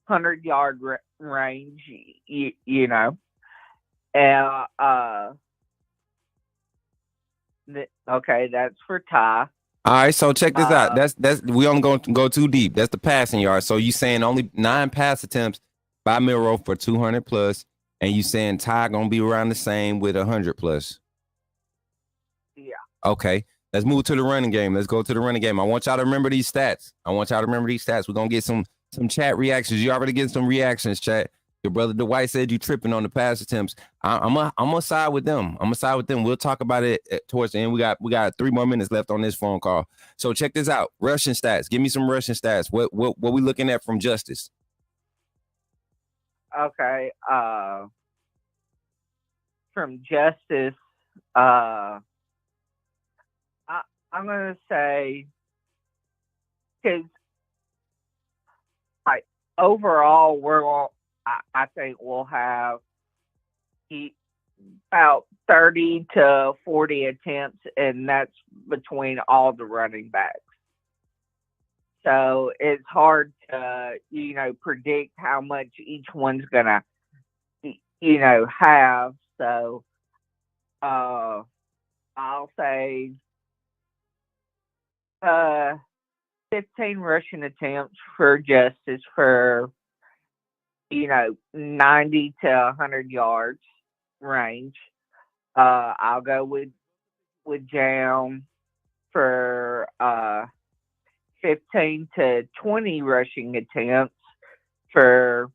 100-yard range. And okay, that's for Ty. All right, so check this out. That's we only going to go too deep. That's the passing yards. So you saying only 9 pass attempts by Milrow for 200 plus, and you saying Ty gonna be around the same with 100 plus. Yeah. Okay, let's move to the running game. Let's go to the running game. I want y'all to remember these stats. We're gonna get some chat reactions. You already get some reactions, chat. Your brother Dwight said you tripping on the pass attempts. I'm gonna side with them. We'll talk about it towards the end. We got 3 more minutes left on this phone call. So check this out. Rushing stats. Give me some rushing stats. What we looking at from Justice? Okay. From Justice, I'm gonna say, because overall I think we'll have about 30 to 40 attempts, and that's between all the running backs. So it's hard to, predict how much each one's gonna, have. So, I'll say, 15 rushing attempts for Justice for 90 to 100 yards range. I'll go with Jam for 15 to 20 rushing attempts for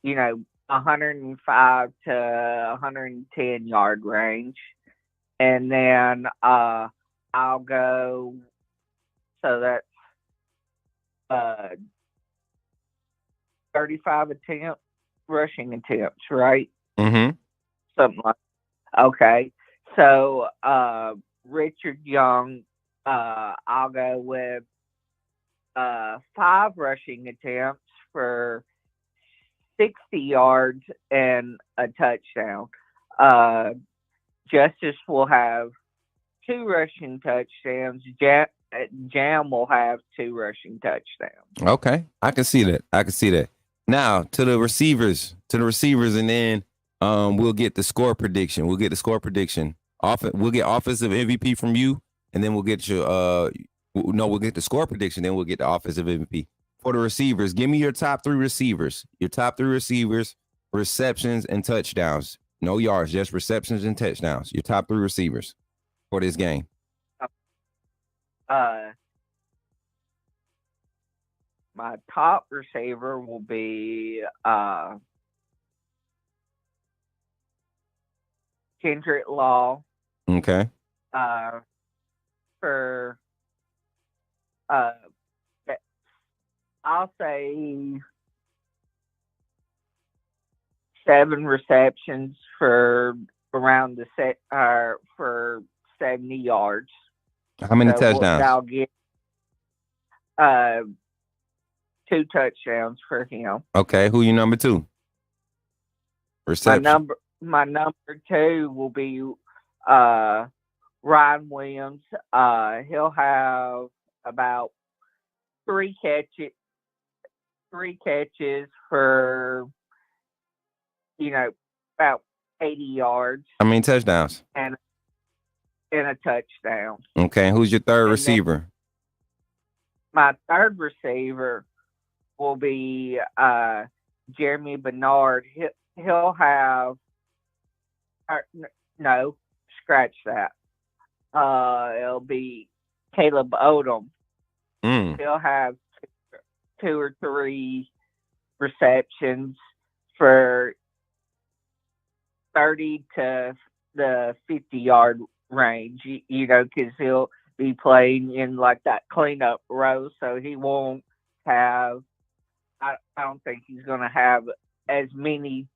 105 to 110 yard range. and then I'll go. So that's 35 rushing attempts, right? Mm-hmm. Something like. Okay, so Richard Young, I'll go with 5 rushing attempts for 60 yards and a touchdown. Justice will have 2 rushing touchdowns. Jam will have 2 rushing touchdowns. Okay, I can see that. Now to the receivers, and then we'll get the score prediction. We'll get offensive MVP from you, and then we'll get we'll get the score prediction. Then we'll get the offensive MVP for the receivers. Give me your top 3 receivers. Your top 3 receivers, receptions and touchdowns. No yards, just receptions and touchdowns. Your top 3 receivers for this game. My top receiver will be Kendrick Law. Okay. For I'll say 7 receptions for around the for 70 yards. How many touchdowns? I'll get 2 touchdowns for him. Okay, who you number 2? Reception. My number 2 will be Ryan Williams. He'll have about 3 catches for about 80 yards. How many touchdowns? And a touchdown. Okay, who's your third receiver? My third receiver will be Jeremy Bernard. He'll have no, scratch that. It'll be Caleb Odom. He'll have 2 or 3 receptions for 30 to the 50-yard range, because he'll be playing in like that cleanup row, so he won't have, I don't think he's going to have as many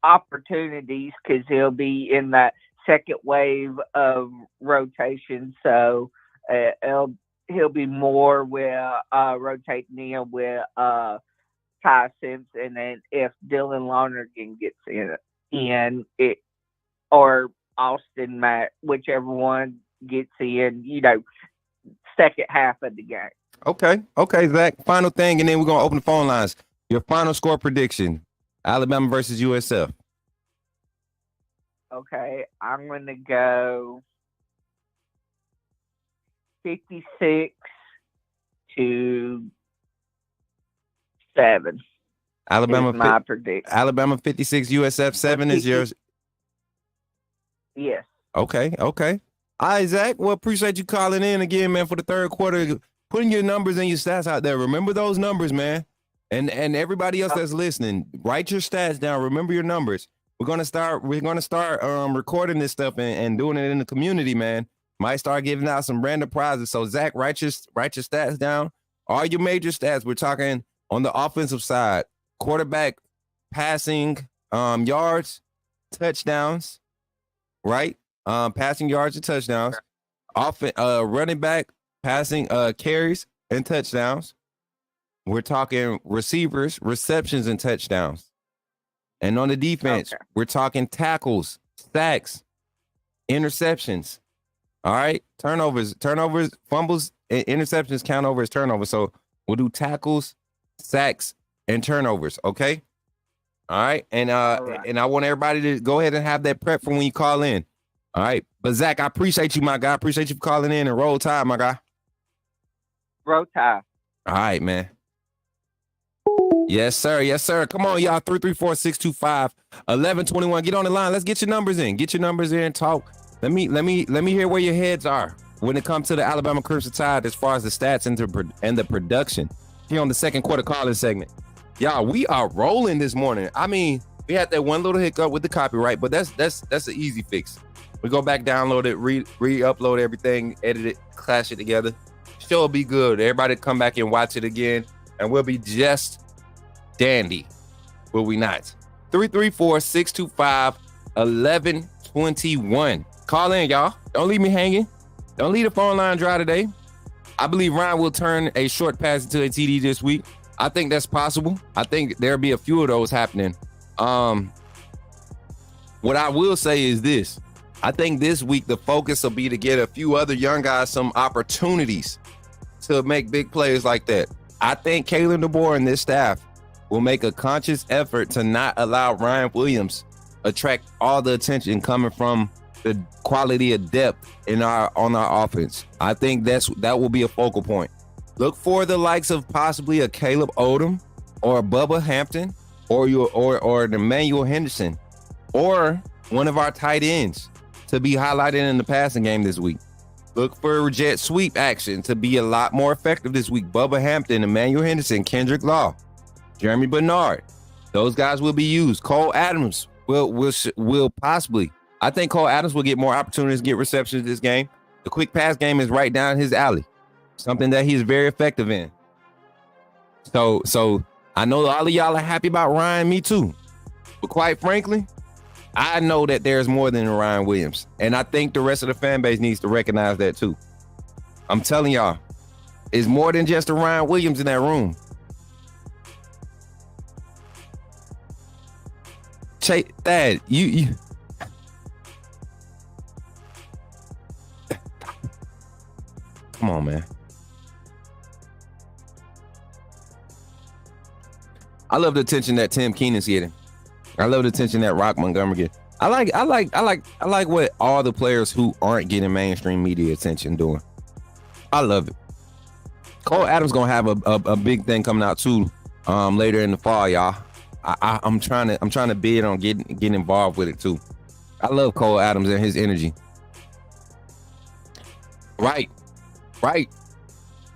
opportunities because he'll be in that second wave of rotation, so he'll be more with rotating in with Ty Simpson, and then if Dylan Lonergan gets in it, or Austin Mack, whichever one gets in, second half of the game. Okay, Zach. Final thing, and then we're gonna open the phone lines. Your final score prediction: Alabama versus USF. Okay, I'm gonna go 56-7. Alabama, my prediction. Alabama 56, USF 7 is yours. Yes. Okay. All right, Zach. Well, appreciate you calling in again, man, for the third quarter, putting your numbers and your stats out there. Remember those numbers, man. And everybody else that's listening, write your stats down. Remember your numbers. We're gonna start recording this stuff and doing it in the community, man. Might start giving out some random prizes. So Zach, write your stats down. All your major stats. We're talking on the offensive side: quarterback, passing, yards, touchdowns. Right? Passing yards and touchdowns. Running back, passing carries and touchdowns. We're talking receivers, receptions and touchdowns. And on the defense, we're talking tackles, sacks, interceptions. All right? Turnovers, fumbles, and interceptions count over as turnovers. So we'll do tackles, sacks, and turnovers, okay? All right. And I want everybody to go ahead and have that prep for when you call in. All right. But Zach, I appreciate you, my guy. I appreciate you for calling in, and roll tide, my guy. Roll tide. All right, man. Yes, sir. Come on, y'all. 334-625-1121. Get on the line. Let's get your numbers in. Talk. Let me hear where your heads are when it comes to the Alabama Crimson Tide as far as the stats and the production here on the second quarter calling segment. Y'all, we are rolling this morning. I mean, we had that one little hiccup with the copyright, but that's an easy fix. We go back, download it, re-upload everything, edit it, clash it together. Show will be good. Everybody come back and watch it again, and we'll be just dandy. Will we not? 334-625-1121. Call in, y'all. Don't leave me hanging. Don't leave the phone line dry today. I believe Ryan will turn a short pass into a TD this week. I think that's possible. I think there'll be a few of those happening. What I will say is this. I think this week the focus will be to get a few other young guys some opportunities to make big plays like that. I think Kalen DeBoer and this staff will make a conscious effort to not allow Ryan Williams attract all the attention coming from the quality of depth on our offense. I think that will be a focal point. Look for the likes of possibly a Caleb Odom or Bubba Hampton or an Emmanuel Henderson or one of our tight ends to be highlighted in the passing game this week. Look for jet sweep action to be a lot more effective this week. Bubba Hampton, Emmanuel Henderson, Kendrick Law, Jeremy Bernard. Those guys will be used. Cole Adams will possibly. I think Cole Adams will get more opportunities to get receptions this game. The quick pass game is right down his alley. Something that he's very effective in. So I know all of y'all are happy about Ryan, me too. But quite frankly, I know that there's more than Ryan Williams. And I think the rest of the fan base needs to recognize that too. I'm telling y'all, it's more than just a Ryan Williams in that room. Thad, you come on, man. I love the attention that Tim Keenan's getting. I love the attention that Rock Montgomery gets. I like what all the players who aren't getting mainstream media attention doing. I love it. Cole Adams gonna have a big thing coming out too later in the fall, y'all. I'm trying to bid on getting involved with it too. I love Cole Adams and his energy. Right.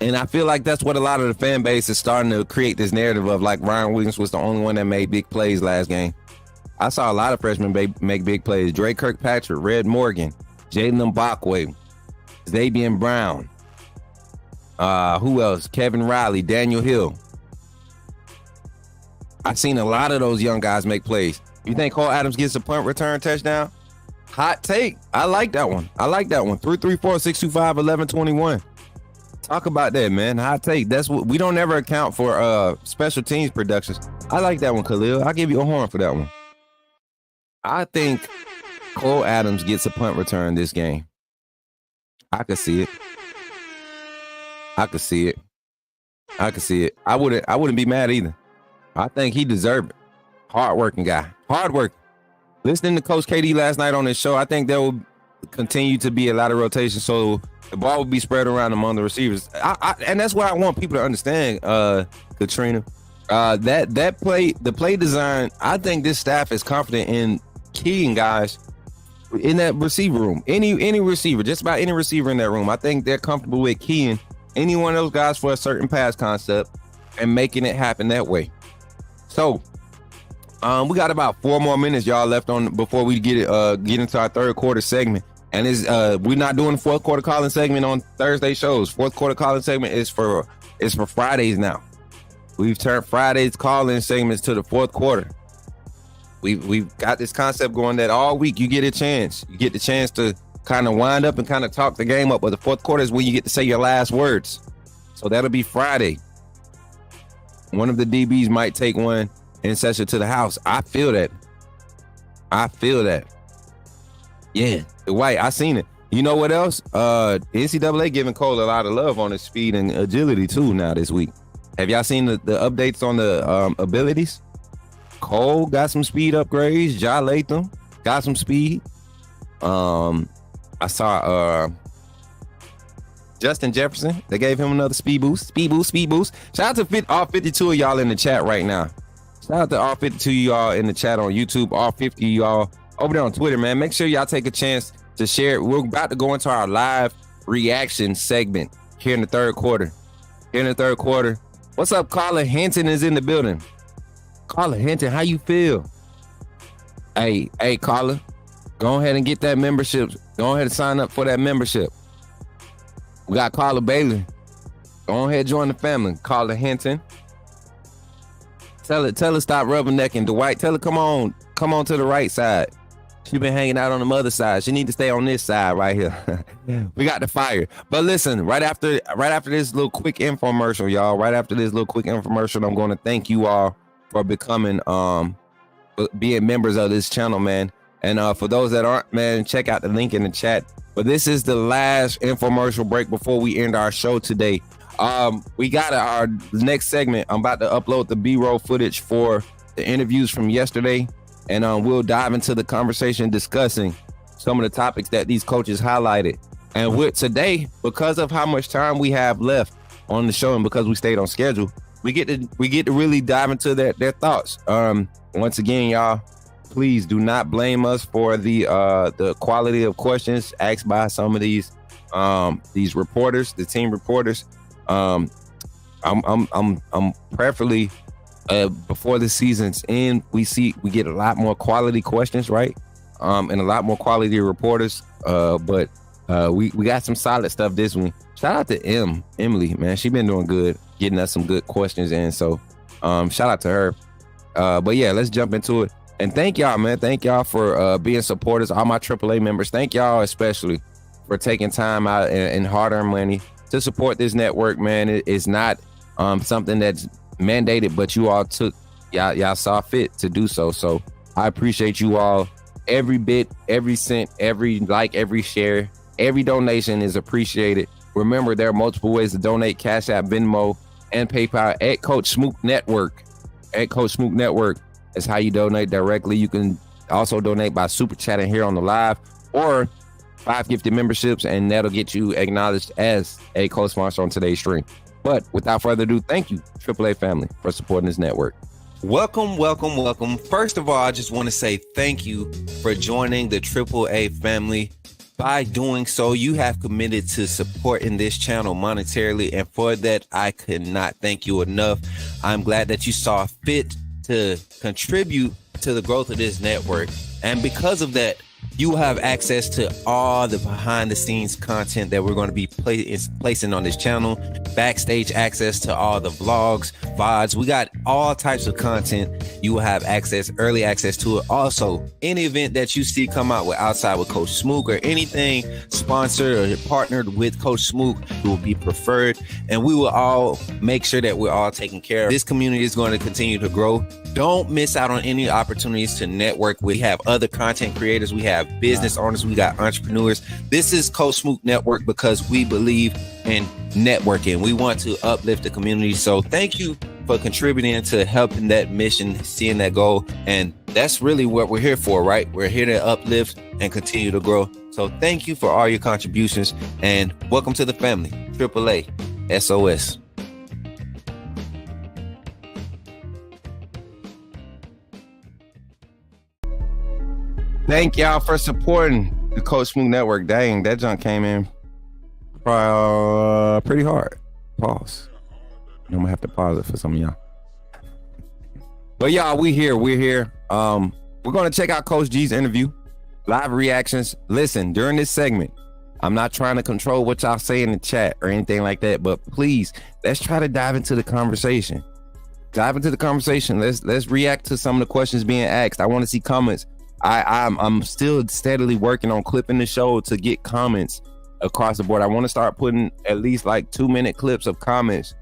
And I feel like that's what a lot of the fan base is starting to create this narrative of, like Ryan Williams was the only one that made big plays last game. I saw a lot of freshmen make big plays. Drake Kirkpatrick, Red Morgan, Jalen Mbakwe, Xavier Brown. Who else? Kevin Riley, Daniel Hill. I've seen a lot of those young guys make plays. You think Cole Adams gets a punt return touchdown? Hot take. I like that one. 334-625-1121. Talk about that, man. Hot take. That's what we don't ever account for special teams productions. I like that one, Khalil. I'll give you a horn for that one. I think Cole Adams gets a punt return this game. I could see it. I wouldn't be mad either. I think he deserved it. Hard-working guy. Listening to Coach KD last night on his show, I think there will continue to be a lot of rotation, so the ball will be spread around among the receivers. And that's what I want people to understand, Katrina. The play design, I think this staff is confident in keying guys in that receiver room. Any receiver, just about any receiver in that room. I think they're comfortable with keying any one of those guys for a certain pass concept and making it happen that way. So we got about 4 more minutes, y'all, left on before we get into our third quarter segment. And we're not doing the fourth quarter calling segment on Thursday shows. Fourth quarter calling segment is for Fridays now. We've turned Fridays calling segments to the fourth quarter. We've got this concept going that all week you get a chance. You get the chance to kind of wind up and kind of talk the game up. But the fourth quarter is when you get to say your last words. So that'll be Friday. One of the DBs might take one in session to the house. I feel that. Yeah, White, I seen it. You know what else? NCAA giving Cole a lot of love on his speed and agility too now this week. Have y'all seen the updates on the abilities? Cole got some speed upgrades. Ja Latham got some speed. I saw Justin Jefferson. They gave him another speed boost. Shout out to all 52 of y'all in the chat right now. Shout out to all 52 of y'all in the chat on YouTube. All 50 of y'all over there on Twitter, man. Make sure y'all take a chance to share it. We're about to go into our live reaction segment here in the third quarter. What's up, Carla Hinton is in the building. Carla Hinton, how you feel? Hey, Carla. Go ahead and get that membership. Go ahead and sign up for that membership. We got Carla Bailey. Go ahead, join the family. Carla Hinton. Tell her stop rubbernecking. Dwight, tell her come on to the right side. She been hanging out on the other side. She need to stay on this side right here. We got the fire. But listen, right after this little quick infomercial, y'all. Right after this little quick infomercial, I'm going to thank you all for becoming being members of this channel, man. And for those that aren't, man, check out the link in the chat. But this is the last infomercial break before we end our show today. We got our next segment. I'm about to upload the B-roll footage for the interviews from yesterday. And we'll dive into the conversation discussing some of the topics that these coaches highlighted. And with today, because of how much time we have left on the show and because we stayed on schedule, we get to really dive into their thoughts. Once again, y'all, please do not blame us for the quality of questions asked by some of these reporters, the team reporters. I'm prayerfully before the season's end, we get a lot more quality questions, right? And a lot more quality reporters. But we got some solid stuff this week. Shout out to Emily, man. She been doing good, getting us some good questions in. So shout out to her. But yeah, let's jump into it. And thank y'all, man. Thank y'all for being supporters. All my AAA members. Thank y'all especially for taking time out and hard-earned money to support this network, man. It's not something that's mandated, but you all y'all saw fit to do so. So I appreciate you all. Every bit, every cent, every like, every share, every donation is appreciated. Remember, there are multiple ways to donate: Cash App, Venmo, and PayPal at Coach Smook Network. At Coach Smook Network is how you donate directly. You can also donate by super chatting here on the live, or 5 gifted memberships, and that'll get you acknowledged as a co-sponsor on today's stream. But without further ado, thank you, AAA family, for supporting this network. Welcome. First of all, I just want to say thank you for joining the AAA family. By doing so, you have committed to supporting this channel monetarily, and for that, I could not thank you enough. I'm glad that you saw fit to contribute to the growth of this network, and because of that, you will have access to all the behind the scenes content that we're going to be placing on this channel, backstage access to all the vlogs, VODs. We got all types of content. You will have early access to it. Also, any event that you see come out with outside with Coach Smook, or anything sponsored or partnered with Coach Smook, will be preferred. And we will all make sure that we're all taken care of. This community is going to continue to grow. Don't miss out on any opportunities to network. We have other content creators. We have business owners. We got entrepreneurs. This is Coach Smook Network because we believe in networking. We want to uplift the community. So thank you for contributing to helping that mission, seeing that goal. And that's really what we're here for, right? We're here to uplift and continue to grow. So thank you for all your contributions, and welcome to the family. AAA SOS. Thank y'all for supporting the Coach Smook Network. Dang, that junk came in pretty hard. Pause. I'm gonna have to pause it for some of y'all. But y'all, we're here. We're gonna check out Coach G's interview, live reactions. Listen, during this segment, I'm not trying to control what y'all say in the chat or anything like that, but please, let's try to dive into the conversation. Let's react to some of the questions being asked. I want to see comments. I'm still steadily working on clipping the show to get comments across the board. I want to start putting at least like 2-minute clips of comments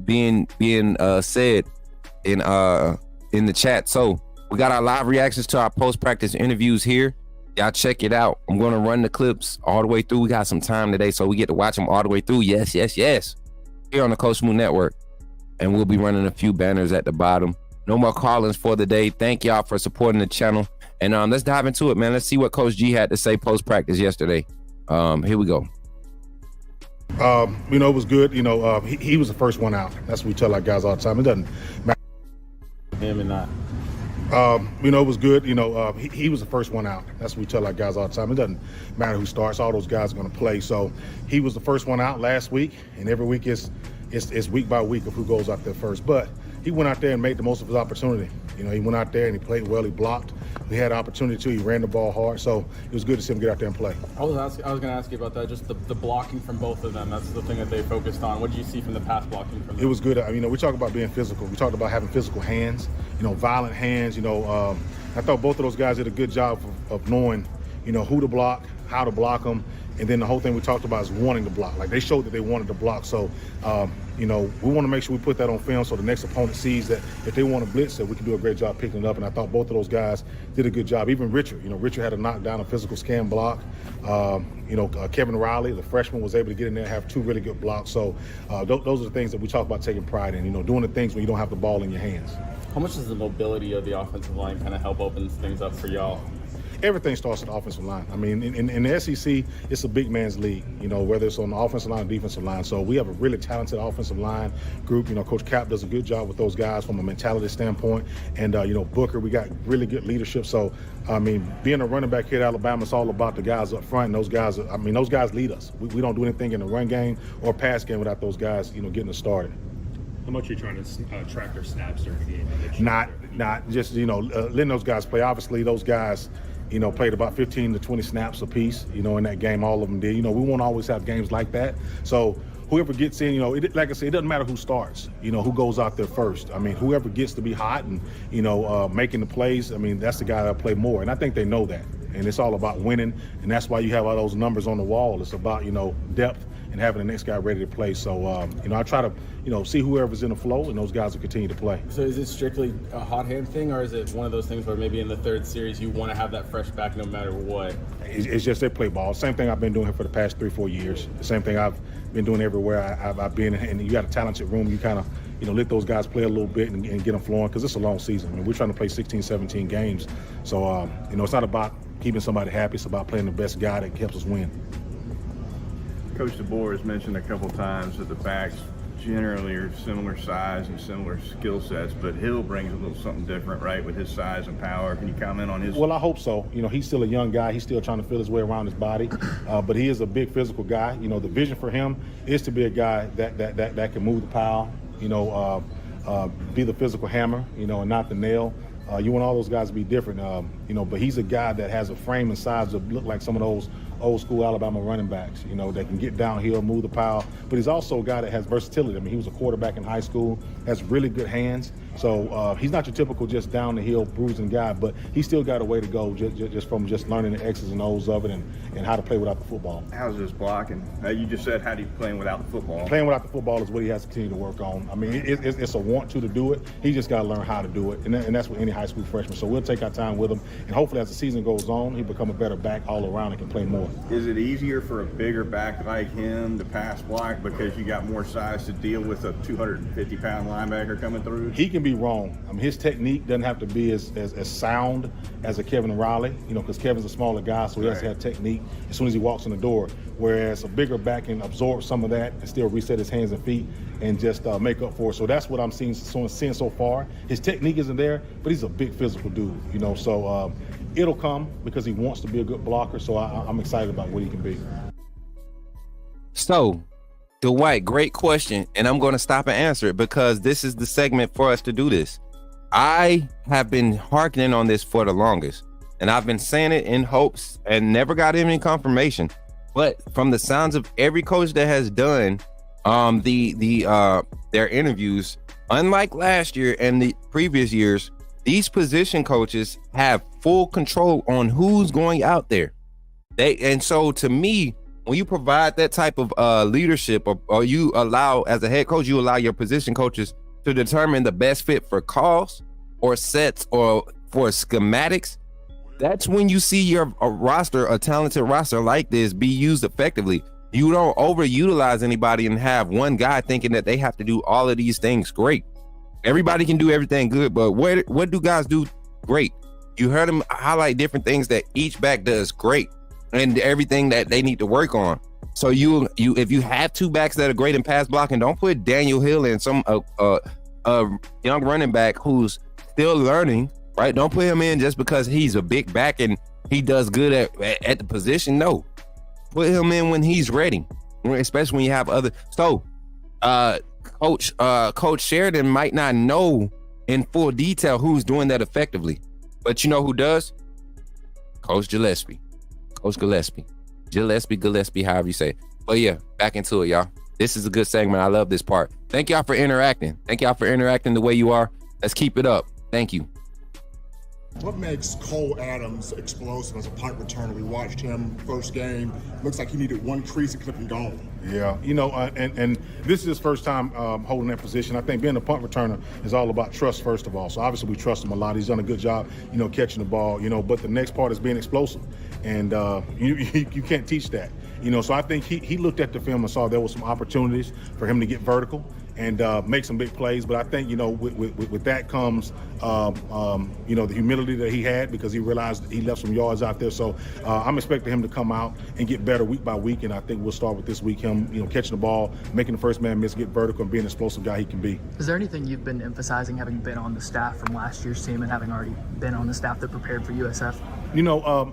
being said in the chat. So we got our live reactions to our post-practice interviews here. Y'all check it out. I'm going to run the clips all the way through. We got some time today, so we get to watch them all the way through. Yes. Here on the Coach Smook Network. And we'll be running a few banners at the bottom. No more call-ins for the day. Thank y'all for supporting the channel. And let's dive into it, man. Let's see what Coach G had to say post-practice yesterday. Here we go. It was good. He was the first one out. That's what we tell our guys all the time. It doesn't matter him and not. It was good. He was the first one out. That's what we tell our guys all the time. It doesn't matter who starts. All those guys are going to play. So he was the first one out last week, and every week it's week by week of who goes out there first. But he went out there and made the most of his opportunity. You know, he went out there and he played well. He blocked. We had opportunity to. He ran the ball hard. So it was good to see him get out there and play. I was going to ask you about that. Just the blocking from both of them. That's the thing that they focused on. What did you see from the pass blocking from them? It was good. You know, we talk about being physical. We talked about having physical hands. You know, violent hands. You know, I thought both of those guys did a good job of knowing, you know, who to block, how to block them. And then the whole thing we talked about is wanting to block. Like, they showed that they wanted to block. So, you know, we want to make sure we put that on film so the next opponent sees that if they want to blitz, that we can do a great job picking it up. And I thought both of those guys did a good job. Even Richard, you know, Richard had a knockdown, a physical scan block. You know, Kevin Riley, the freshman, was able to get in there and have 2 really good blocks. So those are the things that we talk about taking pride in, you know, doing the things when you don't have the ball in your hands. How much does the mobility of the offensive line kind of help open things up for y'all? Everything starts at the offensive line. I mean, in the SEC, it's a big man's league, you know, whether it's on the offensive line or defensive line. So we have a really talented offensive line group. You know, Coach Cap does a good job with those guys from a mentality standpoint. And, you know, Booker, we got really good leadership. So, I mean, being a running back here at Alabama, it's all about the guys up front. And those guys, those guys lead us. We don't do anything in the run game or pass game without those guys, you know, getting us started. How much are you trying to track their snaps during the game? Not just, you know, letting those guys play. Obviously, those guys, you know, played about 15 to 20 snaps apiece, you know, in that game. All of them did. You know, we won't always have games like that. So whoever gets in, you know, like I said, it doesn't matter who starts, you know, who goes out there first. I mean, whoever gets to be hot and, you know, making the plays, I mean, that's the guy that'll play more. And I think they know that. And it's all about winning. And that's why you have all those numbers on the wall. It's about, you know, depth and having the next guy ready to play. So, you know, I try to, you know, see whoever's in the flow, and those guys will continue to play. So is it strictly a hot hand thing, or is it one of those things where maybe in the third series you want to have that fresh back no matter what? It's just they play ball. Same thing I've been doing here for the past 3-4 years. The same thing I've been doing everywhere I've been. And you got a talented room. You kind of, you know, let those guys play a little bit and get them flowing, because it's a long season. I mean, we're trying to play 16, 17 games. So, you know, it's not about keeping somebody happy. It's about playing the best guy that helps us win. Coach DeBoer has mentioned a couple times that the backs generally are similar size and similar skill sets, but Hill brings a little something different, right, with his size and power. Can you comment on his? Well, I hope so. You know, he's still a young guy. He's still trying to feel his way around his body, but he is a big physical guy. You know, the vision for him is to be a guy that can move the pile, you know, be the physical hammer, you know, and not the nail. You want all those guys to be different, you know, but he's a guy that has a frame and size that look like some of those old school Alabama running backs, you know, that can get downhill, move the pile. But he's also a guy that has versatility. I mean, he was a quarterback in high school, has really good hands. So he's not your typical just down the hill bruising guy, but he's still got a way to go just from just learning the X's and O's of it and how to play without the football. How's his blocking? You just said how do you playing without the football? Playing without the football is what he has to continue to work on. I mean, it's a want to do it. He just got to learn how to do it, and that's with any high school freshman. So we'll take our time with him, and hopefully as the season goes on, he'll become a better back all around and can play more. Is it easier for a bigger back like him to pass block because you got more size to deal with a 250-pound linebacker coming through? He can be wrong. I mean, his technique doesn't have to be as sound as a Kevin Riley, you know, because Kevin's a smaller guy, so he has to have technique as soon as he walks in the door, whereas a bigger back can absorb some of that and still reset his hands and feet and just make up for it. So that's what I'm seeing so far. His technique isn't there, but he's a big physical dude, you know, so it'll come because he wants to be a good blocker, so I'm excited about what he can be. So, Dwight, great question, and I'm going to stop and answer it because this is the segment for us to do this. I have been harkening on this for the longest, and I've been saying it in hopes and never got any confirmation. But from the sounds of every coach that has done their interviews, unlike last year and the previous years, these position coaches have full control on who's going out there. And so to me, when you provide that type of leadership or you allow, as a head coach, you allow your position coaches to determine the best fit for calls or sets or for schematics, that's when you see your a talented roster like this be used effectively. You don't overutilize anybody and have one guy thinking that they have to do all of these things great. Everybody can do everything good, but what do guys do great? You heard them highlight different things that each back does great and everything that they need to work on. So you if you have two backs that are great in pass blocking, don't put Daniel Hill in some young running back who's still learning, right? Don't put him in just because he's a big back and he does good at the position. No, put him in when he's ready, especially when you have other. So Coach Sheridan might not know in full detail who's doing that effectively. But you know who does? Coach Gillespie. Coach Gillespie, however you say it. But yeah, back into it, y'all. This is a good segment. I love this part. Thank y'all for interacting. Thank y'all for interacting the way you are. Let's keep it up. Thank you. What makes Cole Adams explosive as a punt returner? We watched him first game. Looks like he needed one crease and could have been gone. Yeah, you know, and this is his first time holding that position. I think being a punt returner is all about trust, first of all. So obviously we trust him a lot. He's done a good job, you know, catching the ball, you know, but the next part is being explosive. And you can't teach that. You know, so I think he looked at the film and saw there was some opportunities for him to get vertical and make some big plays. But I think, you know, with that comes, you know, the humility that he had because he realized he left some yards out there. So I'm expecting him to come out and get better week by week. And I think we'll start with this week, him, you know, catching the ball, making the first man miss, get vertical, and being an explosive guy he can be. Is there anything you've been emphasizing having been on the staff from last year's team and having already been on the staff that prepared for USF? You know,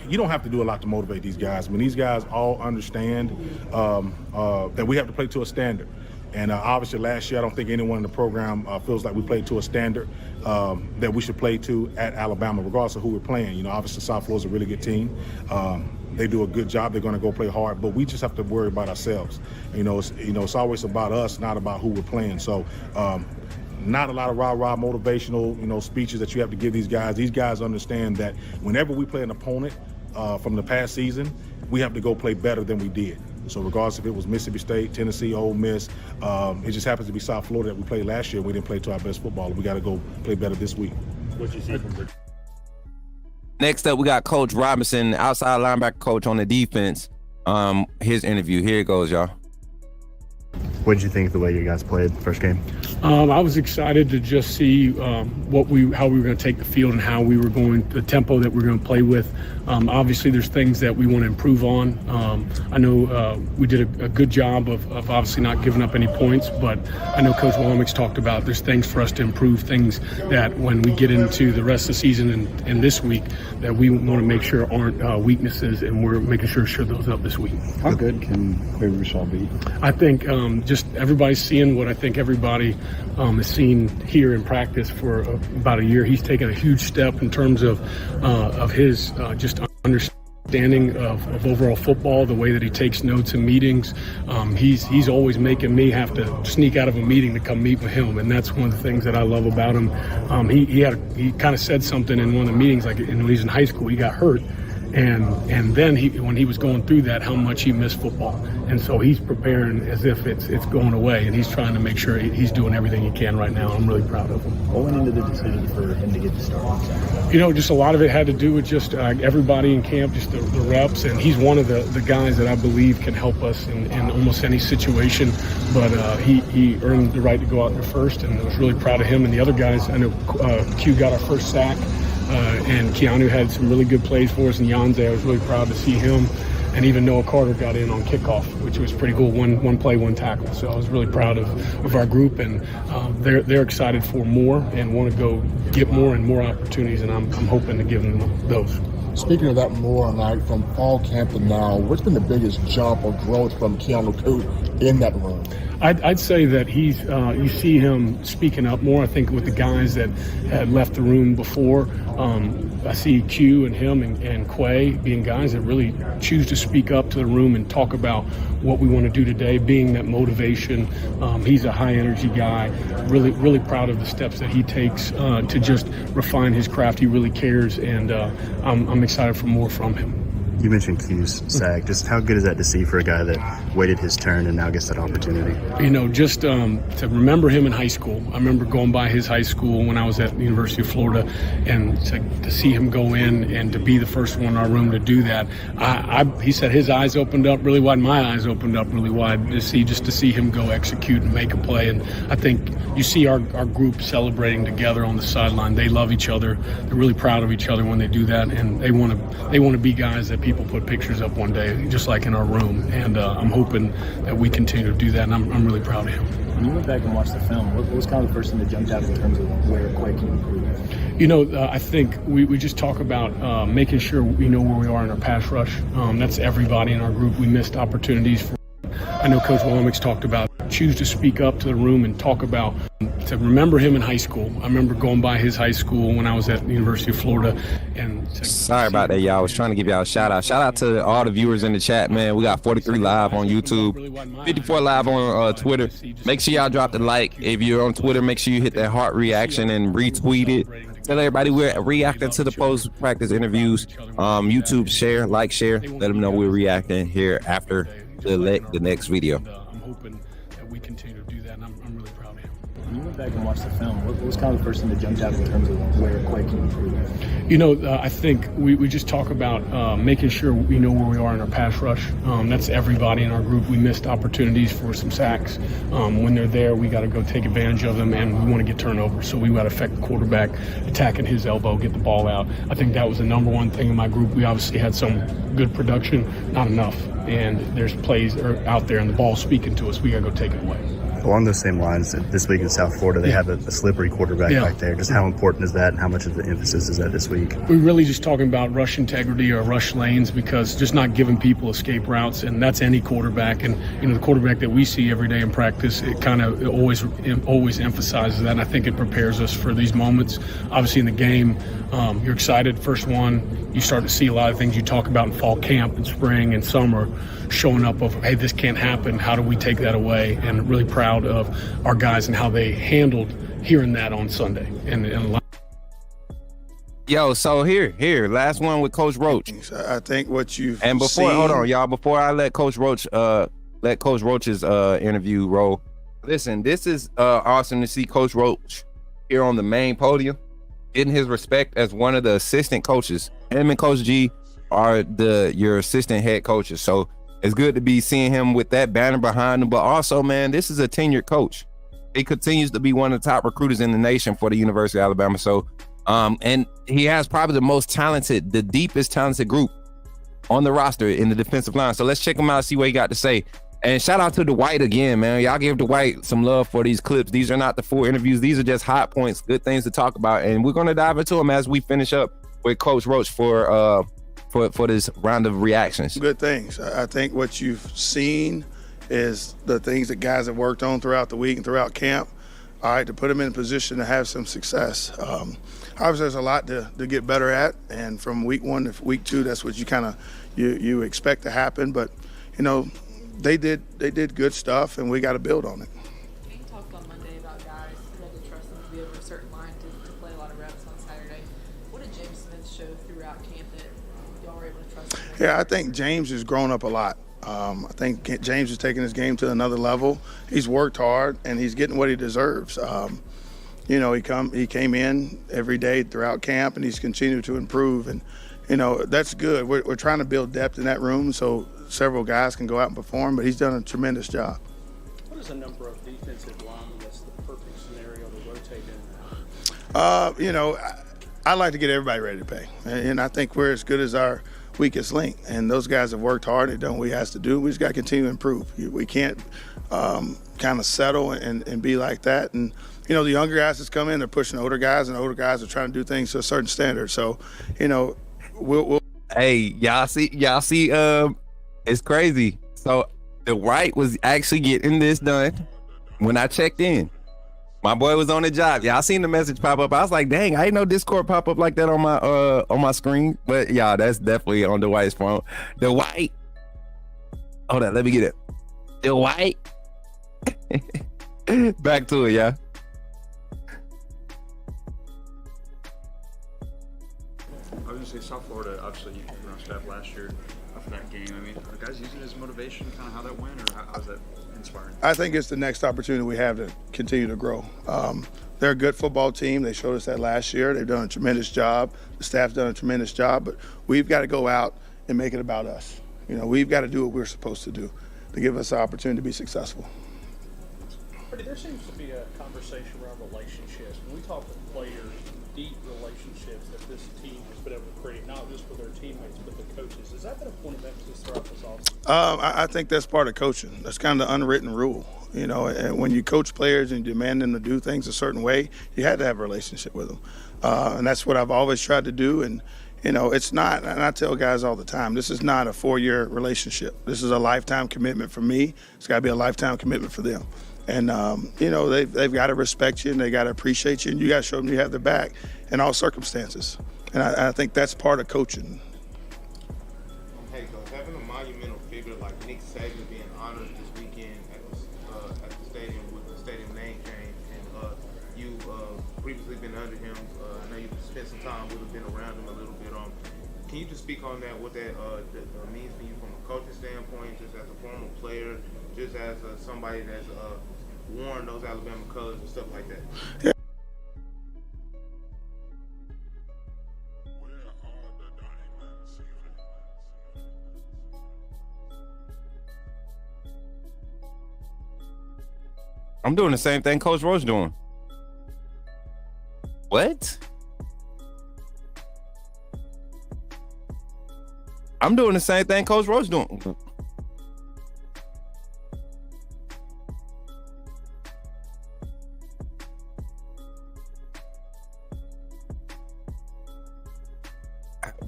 you don't have to do a lot to motivate these guys. I mean, these guys all understand that we have to play to a standard. And obviously last year, I don't think anyone in the program feels like we played to a standard that we should play to at Alabama, regardless of who we're playing. You know, obviously South Florida's a really good team. They do a good job. They're going to go play hard, but we just have to worry about ourselves. You know, it's always about us, not about who we're playing. So not a lot of rah-rah motivational, you know, speeches that you have to give these guys. These guys understand that whenever we play an opponent from the past season, we have to go play better than we did. So regardless if it was Mississippi State, Tennessee, Ole Miss, it just happens to be South Florida that we played last year. We didn't play to our best football. We got to go play better this week. What you see from Next up, we got Coach Robinson, outside linebacker coach on the defense. His interview. Here it goes, y'all. What did you think of the way you guys played the first game? I was excited to just see how we were going to take the field and how we were going, the tempo that we're going to play with. Obviously, there's things that we want to improve on. I know we did a good job of obviously not giving up any points, but I know Coach Womack's talked about there's things for us to improve, things that when we get into the rest of the season and this week that we want to make sure aren't weaknesses, and we're making sure those up this week. How good can Quay Rushaw be? I think just everybody's seeing what I think everybody has seen here in practice for about a year. He's taken a huge step in terms of his just understanding of overall football, the way that he takes notes in meetings. He's always making me have to sneak out of a meeting to come meet with him, and that's one of the things that I love about him. He kind of said something in one of the meetings, like when he's in high school, he got hurt. And then when he was going through that, how much he missed football. And so he's preparing as if it's going away, and he's trying to make sure he's doing everything he can right now. I'm really proud of him. What went into the decision for him to get the start on Saturday? You know, just a lot of it had to do with just everybody in camp, just the reps. And he's one of the guys that I believe can help us in almost any situation. But he earned the right to go out there first, and I was really proud of him. And the other guys, I know Q got our first sack. And Keanu had some really good plays for us, and Yanze, I was really proud to see him. And even Noah Carter got in on kickoff, which was pretty cool. One play, one tackle. So I was really proud of our group, and they're excited for more and want to go get more and more opportunities, and I'm hoping to give them those. Speaking of that more, like from fall camp to now, what's been the biggest jump or growth from Keanu Coot in that room? I'd say that he's you see him speaking up more. I think with the guys that had left the room before, I see Q and him and Quay being guys that really choose to speak up to the room and talk about what we want to do today, being that motivation. He's a high energy guy, really proud of the steps that he takes to just refine his craft. He really cares, and I'm excited for more from him. You mentioned Q's sack. Just how good is that to see for a guy that waited his turn and now gets that opportunity? You know, just to remember him in high school. I remember going by his high school when I was at the University of Florida, and to see him go in and to be the first one in our room to do that. He said his eyes opened up really wide. My eyes opened up really wide to see him go execute and make a play. And I think you see our group celebrating together on the sideline. They love each other. They're really proud of each other when they do that, and they want to be guys that people put pictures up one day, just like in our room. And I'm hoping that we continue to do that, and I'm really proud of him. When you went back and watched the film, what was kind of the first thing that jumped out in terms of where Quay can improve? You know, I think we just talk about making sure we know where we are in our pass rush. That's everybody in our group. We missed opportunities. I know Coach Womack's talked about choose to speak up to the room and talk about, to remember him in high school. I remember going by his high school when I was at the University of Florida. And sorry about that, y'all. I was trying to give y'all a shout out. Shout out to all the viewers in the chat, man. We got 43 live on YouTube, 54 live on Twitter. Make sure y'all drop the like. If you're on Twitter, make sure you hit that heart reaction and retweet it. Tell everybody we're reacting to the post-practice interviews. YouTube, share, share. Let them know we're reacting here after the next video. I'm hoping that we continue to do that, and I'm really proud of him. When you went back and watched the film, what was kind of the first thing that jumped out in terms of where Clay can improve? I think we just talk about making sure we know where we are in our pass rush. That's everybody in our group. We missed opportunities for some sacks. When they're there, we got to go take advantage of them, and we want to get turnovers. So we got to affect the quarterback, attacking his elbow, get the ball out. I think that was the number one thing in my group. We obviously had some good production, not enough. And there's plays out there, and the ball's speaking to us. We got to go take it away. Along those same lines, this week in South Florida, they have a slippery quarterback back there. Just how important is that, and how much of the emphasis is that this week? We're really just talking about rush integrity or rush lanes, because just not giving people escape routes, and that's any quarterback. And the quarterback that we see every day in practice, it kind of always emphasizes that, and I think it prepares us for these moments. Obviously, in the game, you're excited. First one, you start to see a lot of things you talk about in fall camp and spring and summer showing up of, hey, this can't happen. How do we take that away? And really proud of our guys and how they handled hearing that on Sunday. Yo, so here, last one with Coach Roach. I think what you've and before seen... hold on, y'all, before I let Coach Roach's interview roll. Listen, this is awesome to see Coach Roach here on the main podium, getting his respect as one of the assistant coaches. Him and Coach G are your assistant head coaches. So it's good to be seeing him with that banner behind him. But also, man, this is a tenured coach. He continues to be one of the top recruiters in the nation for the University of Alabama. So, and he has probably the deepest talented group on the roster in the defensive line. So let's check him out, see what he got to say. And shout out to Dwight again, man. Y'all give Dwight some love for these clips. These are not the full interviews. These are just hot points, good things to talk about. And we're going to dive into them as we finish up with Coach Roach for this round of reactions. Good things. I think what you've seen is the things that guys have worked on throughout the week and throughout camp, all right, to put them in a position to have some success. Obviously, there's a lot to get better at, and from week 1 to week 2, that's what you expect to happen. But, they did good stuff, and we got to build on it. You talked on Monday about guys who had to trust them to be over a certain line to play a lot of reps on Saturday. What did James Smith show throughout camp that y'all were able to trust him? Yeah, I think James has grown up a lot. I think James is taking his game to another level. He's worked hard, and he's getting what he deserves. He came in every day throughout camp, and he's continued to improve. And, that's good. We're trying to build depth in that room so several guys can go out and perform, but he's done a tremendous job. What is the number of defensive linemen that's the perfect scenario to rotate in? I like to get everybody ready to play, and I think we're as good as our weakest link, and those guys have worked hard and done what we has to do. We just got to continue to improve. We can't kind of settle and be like that. And the younger guys that's come in, they're pushing the older guys, and the older guys are trying to do things to a certain standard. So, we'll. Hey, y'all see, it's crazy. So the White was actually getting this done when I checked in. My boy was on the job. Y'all seen the message pop up. I was like, dang, I didn't know Discord pop up like that on my screen. But yeah, that's definitely on the White's phone. The White. Hold on, let me get it. The White. Back to it, yeah. I was gonna say South Florida, obviously you were on staff last year after that game. I mean, are guys using it as motivation, kind of how that went, or how's that inspiring? I think it's the next opportunity we have to continue to grow. They're a good football team. They showed us that last year. They've done a tremendous job. The staff's done a tremendous job, but we've got to go out and make it about us. We've got to do what we're supposed to do to give us the opportunity to be successful. There seems to be a conversation around relationships. When we talk with players, deep relationships that this team has been able to create, not just with their teammates, but the coaches. Has that been a point of emphasis throughout this offseason? I think that's part of coaching. That's kind of the unwritten rule. And when you coach players and demand them to do things a certain way, you had to have a relationship with them. And that's what I've always tried to do. And, it's not, and I tell guys all the time, this is not a 4-year relationship. This is a lifetime commitment for me. It's got to be a lifetime commitment for them. And, they've got to respect you and they got to appreciate you, and you got to show them you have their back in all circumstances. And I think that's part of coaching. Hey, Coach, having a monumental figure like Nick Saban being honored this weekend at the stadium with the stadium name change, and you previously been under him. I know you spent some time with him, been around him a little bit. Can you just speak on that, what that means for you from a coaching standpoint, just as a former player, just as somebody that's worn those Alabama colors and stuff like that? Yeah. I'm doing the same thing Coach Roach doing. What? I'm doing the same thing Coach Roach doing.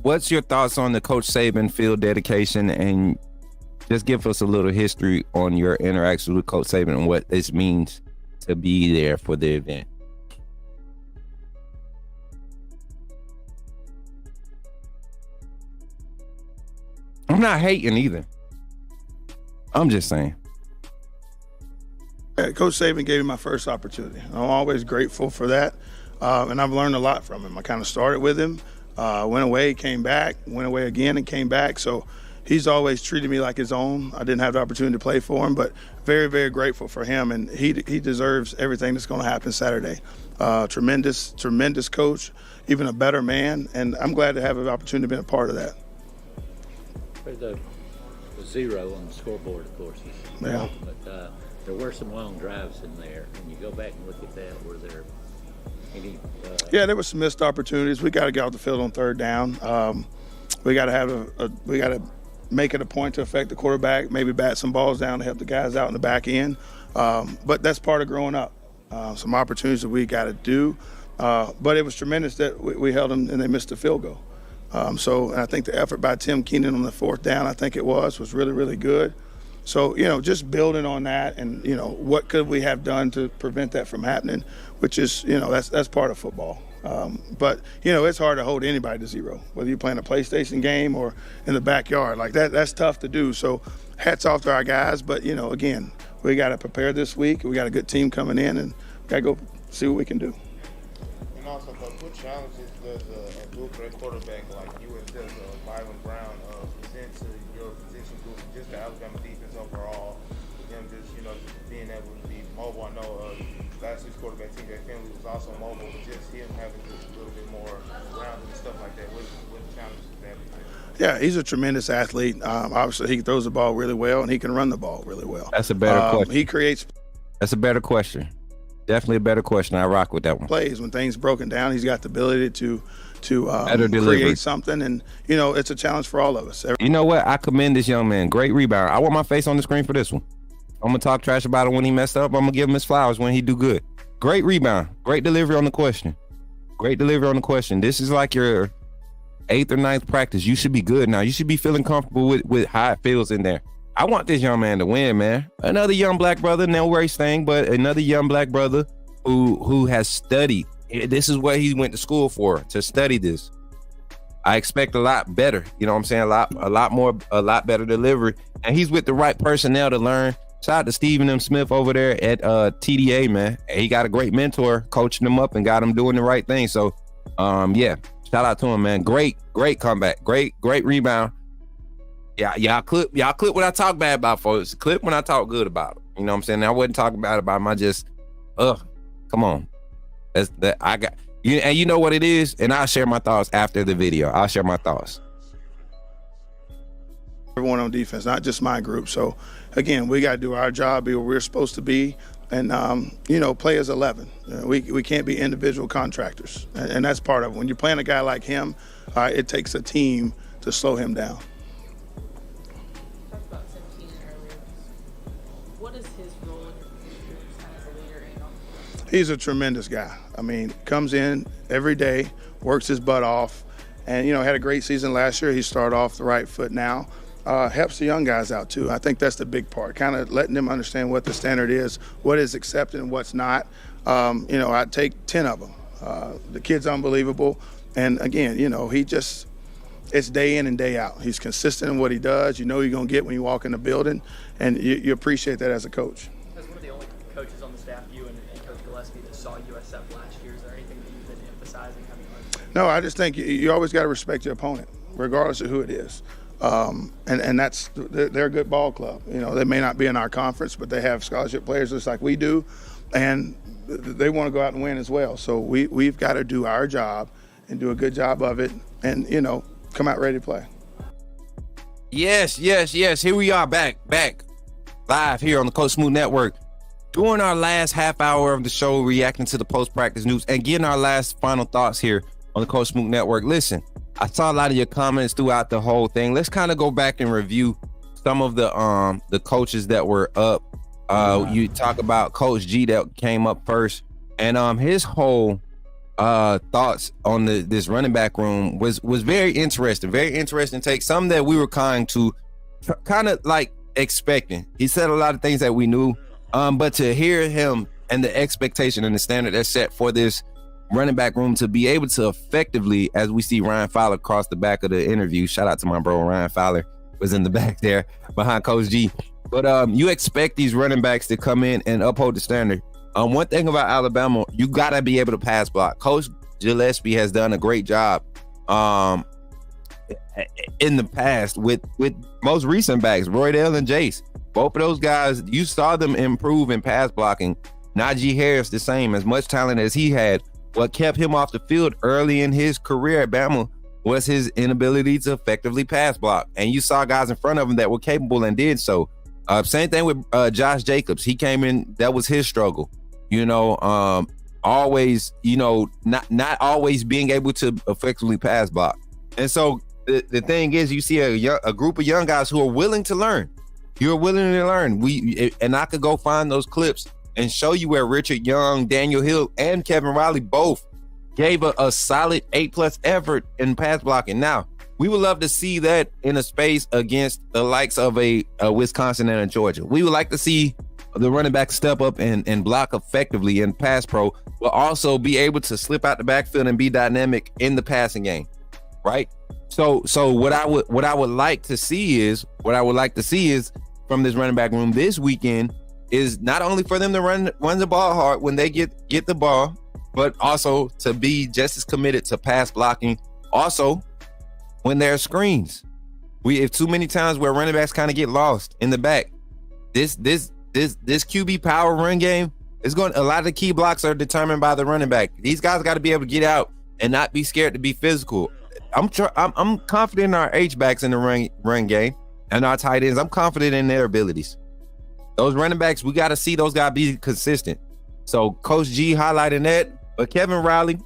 What's your thoughts on the Coach Saban field dedication, and just give us a little history on your interactions with Coach Saban and what this means to be there for the event? I'm not hating either. I'm just saying. Yeah, Coach Saban gave me my first opportunity. I'm always grateful for that, and I've learned a lot from him. I kind of started with him, went away, came back, went away again and came back. So he's always treated me like his own. I didn't have the opportunity to play for him, but very, very grateful for him, and he deserves everything that's going to happen Saturday. Tremendous coach, even a better man, and I'm glad to have an opportunity to be a part of that. The 0 on the scoreboard, of course, is yeah. But there were some long drives in there. When you go back and look at that, were there any? Yeah, there were some missed opportunities. We got to get off the field on third down. We got to have we got to make it a point to affect the quarterback. Maybe bat some balls down to help the guys out in the back end. But that's part of growing up. Some opportunities that we got to do. But it was tremendous that we held them and they missed the field goal. And I think the effort by Tim Keenan on the fourth down, I think it was really, really good. So, just building on that and, what could we have done to prevent that from happening, which is, that's part of football. But, it's hard to hold anybody to 0, whether you're playing a PlayStation game or in the backyard. Like that's tough to do. So hats off to our guys. But, again, we got to prepare this week. We got a good team coming in and got to go see what we can do. And also, what challenges does a dual threat quarterback like you and Byron Brown present to your position group, just the Alabama defense overall? Them just being able to be mobile. I know last year's quarterback TJ Finley was also mobile, but just him having just a little bit more grounded and stuff like that. What challenges does that present? Yeah, he's a tremendous athlete. Obviously, he throws the ball really well and he can run the ball really well. That's a better question. He creates. That's a better question. Definitely a better question. I rock with that one. Plays when things broken down, he's got the ability to delivery. create something, and it's a challenge for all of us. You know what? I commend this young man. Great rebound. I want my face on the screen for this one. I'm gonna talk trash about it when he messed up. I'm gonna give him his flowers when he do good. Great rebound. Great delivery on the question. Great delivery on the question. This is like your 8th or 9th practice. You should be good now. You should be feeling comfortable with how it feels in there. I want this young man to win, man. Another young black brother, no race thing, but another young black brother who has studied. This is what he went to school for, to study this. I expect a lot better. You know what I'm saying? A lot better delivery. And he's with the right personnel to learn. Shout out to Stephen M. Smith over there at TDA, man. He got a great mentor coaching him up and got him doing the right thing. So, yeah, shout out to him, man. Great comeback. Great rebound. Yeah, y'all clip what I talk bad about, folks. Clip when I talk good about it. You know what I'm saying? I wasn't talking bad about him. I just, come on. That's that I got you, and you know what it is. And I'll share my thoughts after the video. I'll share my thoughts. Everyone on defense, not just my group. So, again, we got to do our job, be where we're supposed to be, and play as 11. We can't be individual contractors, and that's part of it. When you're playing a guy like him, it takes a team to slow him down. He's a tremendous guy. I mean, comes in every day, works his butt off, and, had a great season last year. He started off the right foot now. Helps the young guys out, too. I think that's the big part, kind of letting them understand what the standard is, what is accepted and what's not. I'd take 10 of them. The kid's unbelievable. And, again, it's day in and day out. He's consistent in what he does. You know you're going to get when you walk in the building, and you appreciate that as a coach. As one of the only coaches on the staff, you and Coach Gillespie, that saw USF last year, is there anything that you've been emphasizing? No, I just think you always got to respect your opponent, regardless of who it is. And they're a good ball club. They may not be in our conference, but they have scholarship players just like we do, and they want to go out and win as well. So we've got to do our job and do a good job of it, and come out ready to play. Yes. Here we are back live here on the Coach Smook Network, doing our last half hour of the show, reacting to the post-practice news and getting our last final thoughts here on the Coach Smook Network. Listen, I saw a lot of your comments throughout the whole thing. Let's kind of go back and review some of the coaches that were up. You talk about Coach G that came up first, and his whole thoughts on this running back room was very interesting take, some that we were kind of like expecting. He said a lot of things that we knew, but to hear him and the expectation and the standard that's set for this running back room to be able to effectively, as we see Ryan Fowler across the back of the interview, shout out to my bro Ryan Fowler, was in the back there behind Coach G. But you expect these running backs to come in and uphold the standard. One thing about Alabama, you got to be able to pass block. Coach Gillespie has done a great job in the past with most recent backs, Roydell and Jace. Both of those guys, you saw them improve in pass blocking. Najee Harris, the same, as much talent as he had. What kept him off the field early in his career at Bama was his inability to effectively pass block. And you saw guys in front of him that were capable and did so. Same thing with Josh Jacobs. He came in, that was his struggle. Always, not always being able to effectively pass block. And so the thing is, you see a group of young guys who are willing to learn. You're willing to learn. And I could go find those clips and show you where Richard Young, Daniel Hill, and Kevin Riley both gave a solid 8+ effort in pass blocking. Now, we would love to see that in a space against the likes of a Wisconsin and a Georgia. We would like to see the running back step up and block effectively in pass pro, but also be able to slip out the backfield and be dynamic in the passing game, right? So what I would like to see is from this running back room this weekend is not only for them to run the ball hard when they get the ball, but also to be just as committed to pass blocking. Also, when there are screens, if too many times where running backs kind of get lost in the back, this QB power run game is going. A lot of the key blocks are determined by the running back. These guys got to be able to get out and not be scared to be physical. I'm confident in our H-backs in the run game and our tight ends. I'm confident in their abilities. Those running backs, we got to see those guys be consistent. So Coach G highlighting that, but Kevin Riley,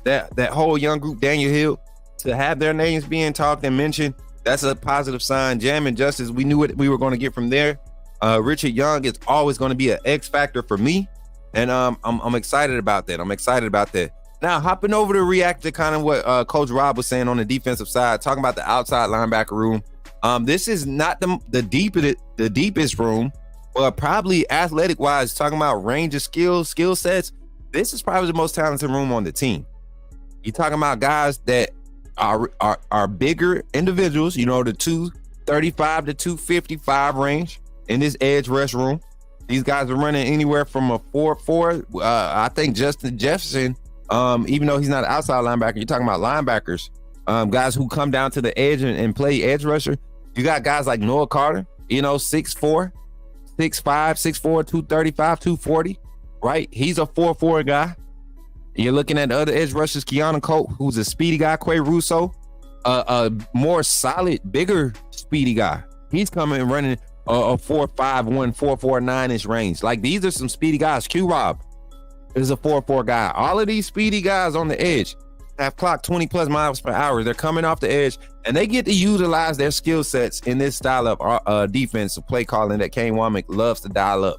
that whole young group, Daniel Hill, to have their names being talked and mentioned, that's a positive sign. Jam and Justice, we knew what we were going to get from there. Richard Young is always going to be an X factor for me, and I'm excited about that. Now, hopping over to react to kind of what Coach Rob was saying on the defensive side, talking about the outside linebacker room. This is not the deepest room, but probably athletic wise, talking about range of skill sets. This is probably the most talented room on the team. You're talking about guys that are bigger individuals, the 235 to 255 range in this edge rush room. These guys are running anywhere from a 4.4. I think Justin Jefferson, even though he's not an outside linebacker, you're talking about linebackers, guys who come down to the edge and play edge rusher. You got guys like Noah Carter, 6'4", 6'5", 6'4", 235, 240, right? He's a 4.4 guy. You're looking at the other edge rushers, Keanu Colt, who's a speedy guy, Quay Russo, a more solid, bigger, speedy guy. He's coming and running a 4.51, 4.49-inch range. Like, these are some speedy guys. Q-Rob is a 4.4 guy. All of these speedy guys on the edge have clocked 20+ miles per hour. They're coming off the edge, and they get to utilize their skill sets in this style of defensive play calling that Kane Womack loves to dial up.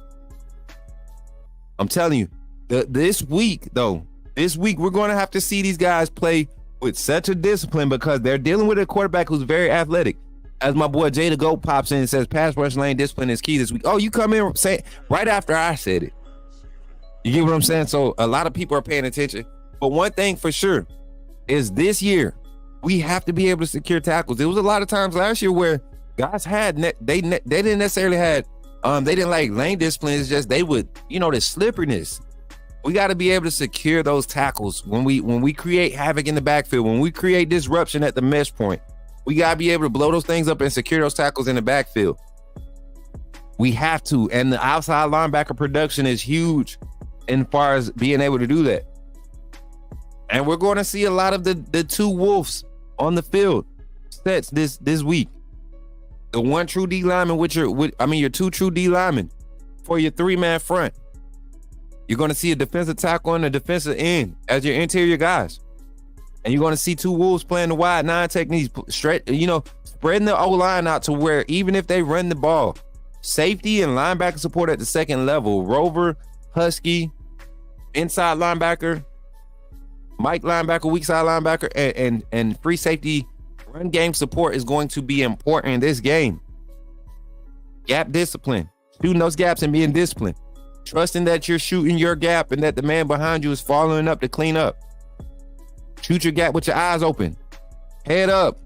I'm telling you, this week, we're going to have to see these guys play with such a discipline because they're dealing with a quarterback who's very athletic. As my boy Jada Goat pops in and says, pass rush lane discipline is key this week. Oh, you come in say right after I said it. You get what I'm saying? So a lot of people are paying attention. But one thing for sure is this year, we have to be able to secure tackles. There was a lot of times last year where guys had, they didn't necessarily had, they didn't like lane discipline. It's just they would, the slipperiness. We got to be able to secure those tackles when we create havoc in the backfield, when we create disruption at the mesh point. We got to be able to blow those things up and secure those tackles in the backfield. We have to. And the outside linebacker production is huge as far as being able to do that. And we're going to see a lot of the two wolves on the field sets this week. The one true D lineman your two true D linemen for your 3-man front. You're going to see a defensive tackle and a defensive end as your interior guys. And you're going to see two wolves playing the wide 9 techniques, spreading the O-line out to where even if they run the ball, safety and linebacker support at the second level, Rover, Husky, inside linebacker, Mike linebacker, weak side linebacker, and free safety run game support is going to be important in this game. Gap discipline, shooting those gaps and being disciplined. Trusting that you're shooting your gap and that the man behind you is following up to clean up. Shoot your gap with your eyes open. Head up.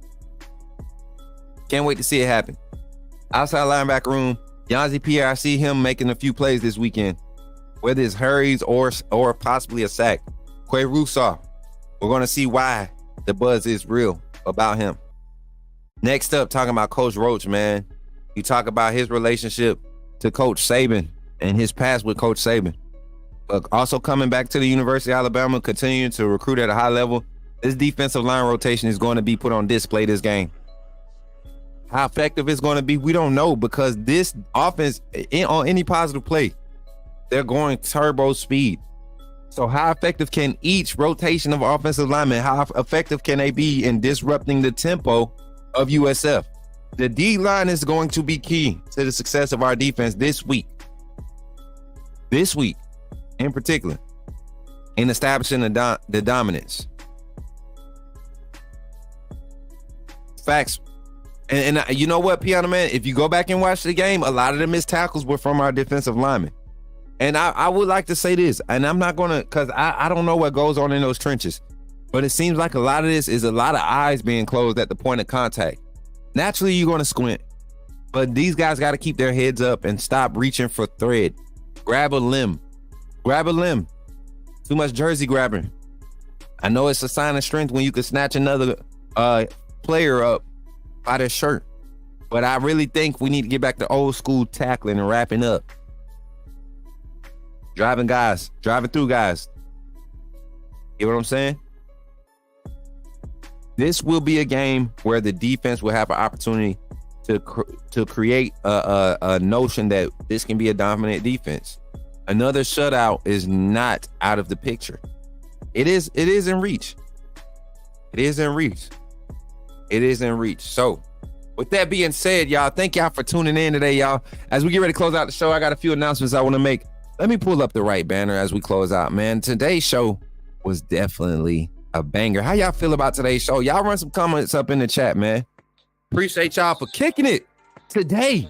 Can't wait to see it happen. Outside linebacker room, Yanzi Pierre, I see him making a few plays this weekend. Whether it's hurries or possibly a sack. Quay Rousseau, we're going to see why the buzz is real about him. Next up, talking about Coach Roach, man. You talk about his relationship to Coach Saban and his past with Coach Saban. But also coming back to the University of Alabama, continuing to recruit at a high level. This defensive line rotation is going to be put on display this game. How effective it's going to be, we don't know, because this offense, on any positive play, they're going turbo speed. So how effective can each rotation of offensive linemen, how effective can they be in disrupting the tempo of USF? The D-line is going to be key to the success of our defense this week. This week, in particular, in establishing the dominance. Facts. And you know what, Piano Man? If you go back and watch the game, a lot of the missed tackles were from our defensive linemen. And I would like to say this, and I'm not going to, because I don't know what goes on in those trenches, but it seems like a lot of this is a lot of eyes being closed at the point of contact. Naturally, you're going to squint, but these guys got to keep their heads up and stop reaching for thread. Grab a limb. Grab a limb. Too much jersey grabbing. I know it's a sign of strength when you can snatch another player up by their shirt, but I really think we need to get back to old school tackling and wrapping up. Driving through guys. You know what I'm saying? This will be a game where the defense will have an opportunity to create a notion that this can be a dominant defense. Another shutout is not out of the picture. It is in reach. It is in reach. It is in reach. So with that being said, y'all, thank y'all for tuning in today, y'all. As we get ready to close out the show, I got a few announcements I want to make. Let me pull up the right banner as we close out, man. Today's show was definitely a banger. How y'all feel about today's show? Y'all run some comments up in the chat, man. Appreciate y'all for kicking it today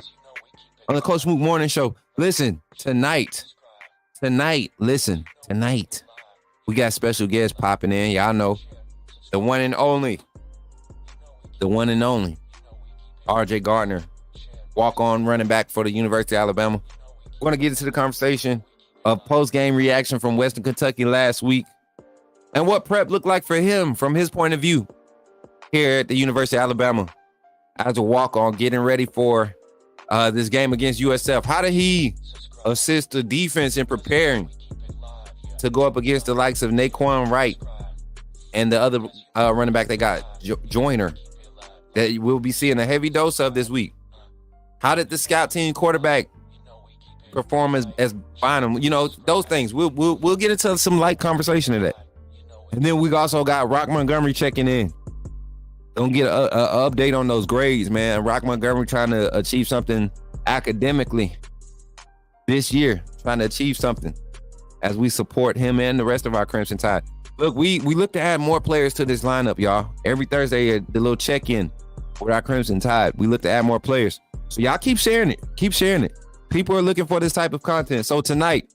on the Coach Smook Morning Show. Listen, tonight, we got special guests popping in. Y'all know the one and only, RJ Gardner, walk-on running back for the University of Alabama. We're going to get into the conversation of post-game reaction from Western Kentucky last week and what prep looked like for him from his point of view here at the University of Alabama as a walk-on getting ready for this game against USF. How did he assist the defense in preparing to go up against the likes of Naquan Wright and the other running back they got, Joyner, that we'll be seeing a heavy dose of this week? How did the scout team quarterback perform as Bynum? You know, those things. We'll get into some light conversation of that. And then we also got Rock Montgomery checking in. Don't get a update on those grades, man. Rock Montgomery trying to achieve something academically this year, trying to achieve something as we support him and the rest of our Crimson Tide. Look, we look to add more players to this lineup, y'all. Every Thursday, the little check-in with our Crimson Tide. We look to add more players. So y'all keep sharing it. Keep sharing it. People are looking for this type of content. So tonight,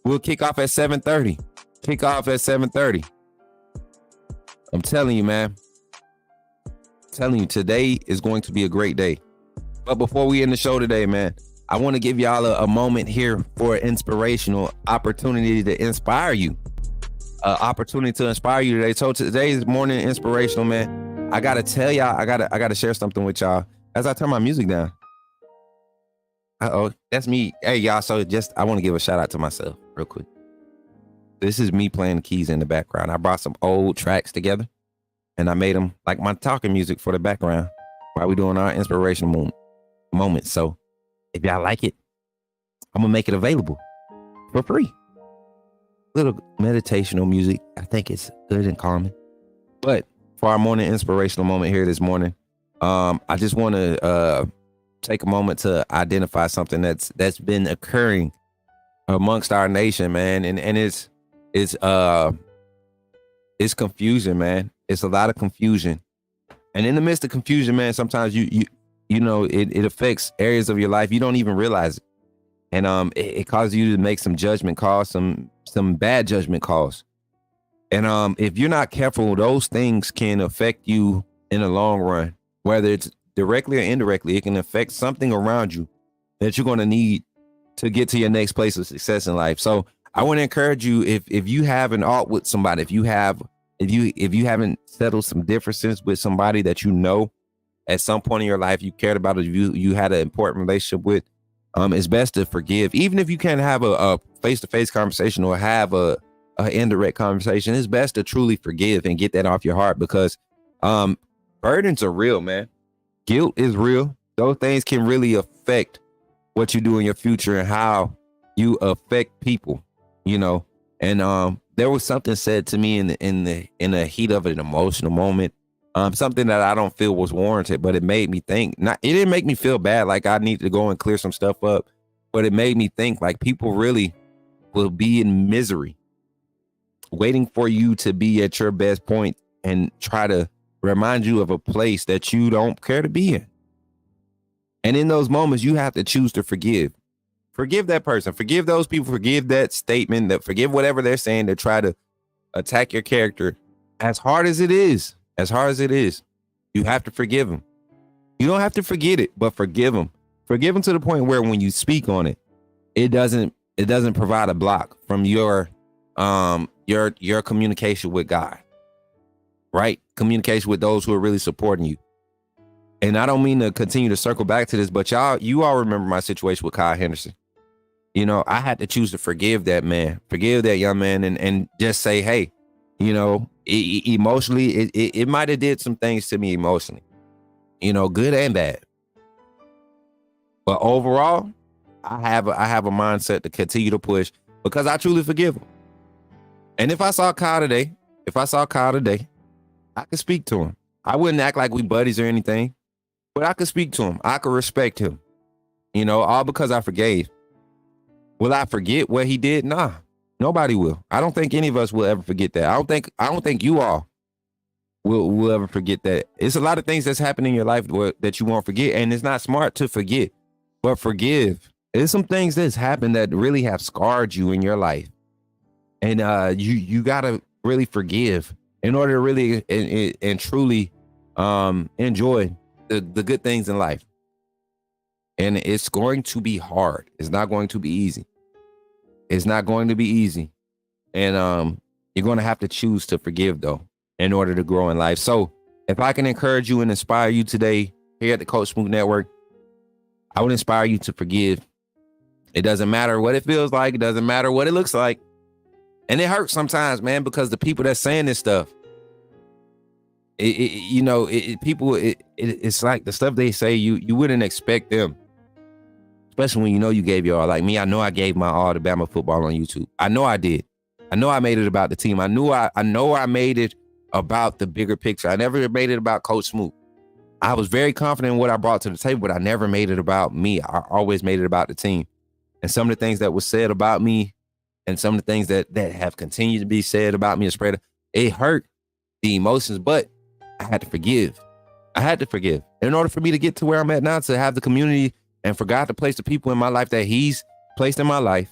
we'll kick off at 7:30. Kick off at 7:30. I'm telling you, man. Telling you, today is going to be a great day. But before we end the show today, man, I want to give y'all a moment here for an inspirational opportunity to inspire you. Opportunity to inspire you today. So today's morning inspirational, man. I gotta tell y'all, I gotta share something with y'all as I turn my music down. That's me. Hey, y'all. So I want to give a shout out to myself real quick. This is me playing the keys in the background. I brought some old tracks together and I made them like my talking music for the background while we doing our inspirational moments. So if y'all like it, I'm gonna make it available for free. Little meditational music. I think it's good and calming. But for our morning inspirational moment here this morning, I just want to take a moment to identify something that's been occurring amongst our nation, man, and it's confusion, man. It's a lot of confusion, and in the midst of confusion, man, sometimes you know it affects areas of your life you don't even realize it, and it causes you to make some judgment calls, some bad judgment calls, and if you're not careful, those things can affect you in the long run, whether it's directly or indirectly. It can affect something around you that you're going to need to get to your next place of success in life. So I want to encourage you, if you have an alt with somebody, if you haven't settled some differences with somebody that you know at some point in your life you cared about, or you had an important relationship with, it's best to forgive. Even if you can't have a face-to-face conversation or have a indirect conversation, it's best to truly forgive and get that off your heart, because burdens are real, man. Guilt is real. Those things can really affect what you do in your future and how you affect people, you know. And there was something said to me in the heat of an emotional moment, something that I don't feel was warranted, but it made me think. It didn't make me feel bad, like I need to go and clear some stuff up, but it made me think like people really will be in misery, waiting for you to be at your best point and try to remind you of a place that you don't care to be in. And in those moments, you have to choose to forgive. Forgive that person. Forgive those people. Forgive that statement. That forgive whatever they're saying to try to attack your character. As hard as it is, you have to forgive them. You don't have to forget it, but forgive them. Forgive them to the point where when you speak on it, it doesn't provide a block from your communication with God. Right? Communication with those who are really supporting you. And I don't mean to continue to circle back to this, but you all remember my situation with Kyle Henderson. You know, I had to choose to forgive that man, forgive that young man, and just say, hey, you know, emotionally, it might have did some things to me emotionally, you know, good and bad. But overall, I have a mindset to continue to push because I truly forgive him. And if I saw Kyle today, I could speak to him. I wouldn't act like we buddies or anything, but I could speak to him. I could respect him, you know, all because I forgave. Will I forget what he did? Nah, nobody will. I don't think any of us will ever forget that. I don't think you all will ever forget that. It's a lot of things that's happening in your life that you won't forget, and it's not smart to forget, but forgive. There's some things that's happened that really have scarred you in your life, and you gotta really forgive in order to really and truly enjoy the good things in life. And it's going to be hard. It's not going to be easy. It's not going to be easy. And you're going to have to choose to forgive, though, in order to grow in life. So if I can encourage you and inspire you today here at the Coach Smook Network, I would inspire you to forgive. It doesn't matter what it feels like. It doesn't matter what it looks like. And it hurts sometimes, man, because the people that's saying this stuff, it's like the stuff they say, you wouldn't expect them. Especially when you know you gave your all. Like me, I know I gave my all to Bama football on YouTube. I know I did. I know I made it about the team. I know I made it about the bigger picture. I never made it about Coach Smook. I was very confident in what I brought to the table, but I never made it about me. I always made it about the team. And some of the things that was said about me and some of the things that have continued to be said about me and spread, It hurt the emotions, but I had to forgive. I had to forgive. In order for me to get to where I'm at now, to have the community and for God to place the people in my life that he's placed in my life,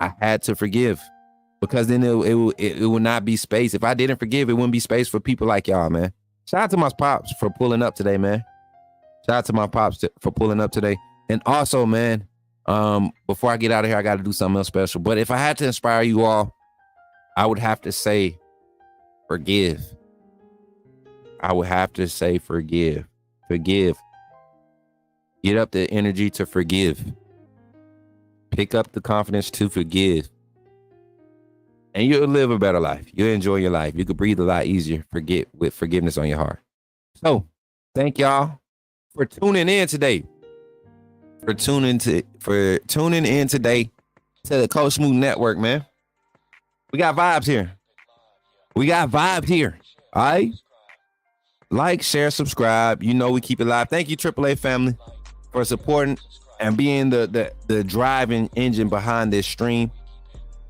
I had to forgive. Because then it would not be space. If I didn't forgive, it wouldn't be space for people like y'all, man. Shout out to my pops for pulling up today, man. Shout out to my pops for pulling up today. And also, man, before I get out of here, I got to do something else special. But if I had to inspire you all, I would have to say forgive. I would have to say forgive. Forgive. Get up the energy to forgive. Pick up the confidence to forgive. And you'll live a better life. You'll enjoy your life. You could breathe a lot easier. Forget with forgiveness on your heart. So, thank y'all for tuning in today. For tuning in today to the Coach Smook Network, man. We got vibes here. We got vibes here. All right. Like, share, subscribe. You know we keep it live. Thank you, AAA family, for supporting and being the driving engine behind this stream.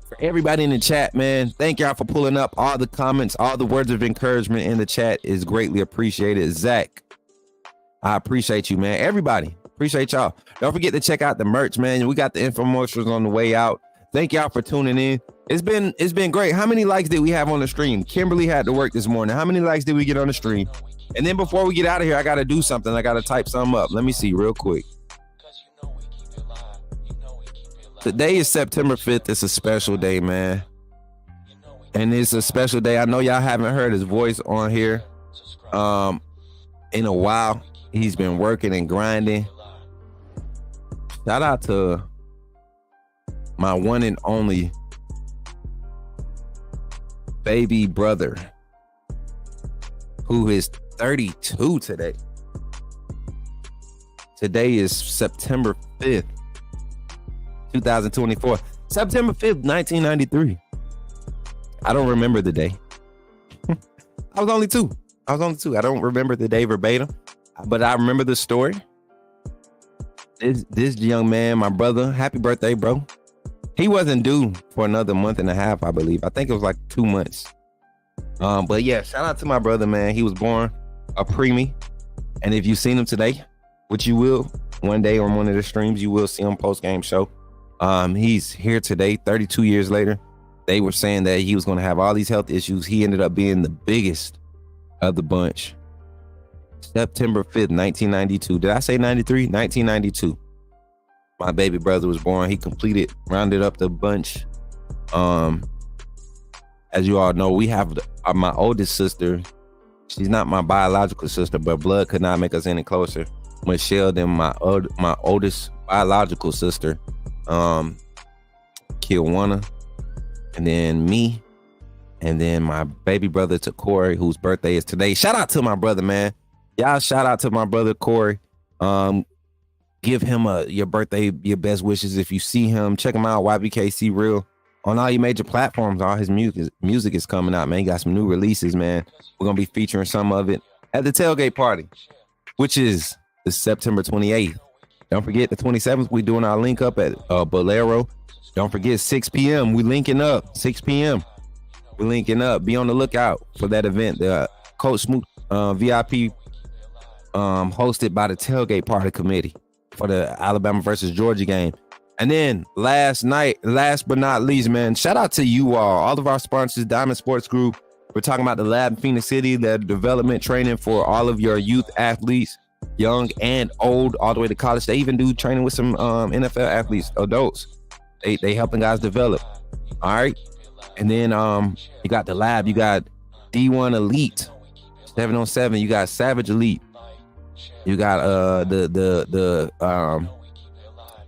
For everybody in the chat, man, thank y'all for pulling up. All the comments, all the words of encouragement in the chat is greatly appreciated. Zach, I appreciate you, man. Everybody, appreciate y'all. Don't forget to check out the merch, man. We got the infomercials on the way out. Thank y'all for tuning in. It's been great. How many likes did we have on the stream? Kimberly had to work this morning. How many likes did we get on the stream? And then before we get out of here, I got to do something. I got to type something up. Let me see real quick. Today is September 5th. It's a special day, man. And it's a special day. I know y'all haven't heard his voice on here in a while. He's been working and grinding. Shout out to my one and only baby brother, who is 32 today. Today is September 5th. 2024, September 5th, 1993. I don't remember the day. I was only two. I don't remember the day verbatim, but I remember the story. This young man, my brother, happy birthday, bro. He wasn't due for another month and a half, I believe. I think it was like 2 months. But yeah, shout out to my brother, man. He was born a preemie. And if you've seen him today, which you will one day on one of the streams, you will see him post-game show. He's here today, 32 years later. They were saying that he was going to have all these health issues. He ended up being the biggest of the bunch. September 5th, 1992. Did I say 93? 1992. My baby brother was born. He rounded up the bunch. As you all know, we have my oldest sister. She's not my biological sister, but blood could not make us any closer. Michelle, then my oldest biological sister, Kiwana, and then me, and then my baby brother to Corey, whose birthday is today. Shout out to my brother, man. Y'all shout out to my brother Corey. Give him your birthday, your best wishes. If you see him, check him out, YBKC Real, on all your major platforms. All his music is coming out, man. He got some new releases, man. We're gonna be featuring some of it at the tailgate party, which is the September 28th. Don't forget the 27th, we doing our link up at Bolero. Don't forget 6 p.m. We linking up. 6 p.m. We linking up. Be on the lookout for that event. The Coach Smook VIP hosted by the Tailgate Party Committee for the Alabama versus Georgia game. And then last but not least, man, shout out to you all of our sponsors, Diamond Sports Group. We're talking about the lab in Phoenix City, the development training for all of your youth athletes, young and old, all the way to college. They even do training with some NFL athletes, adults. They helping guys develop. All right. And then you got the lab. You got D1 Elite, 7-on-7. You got Savage Elite. You got the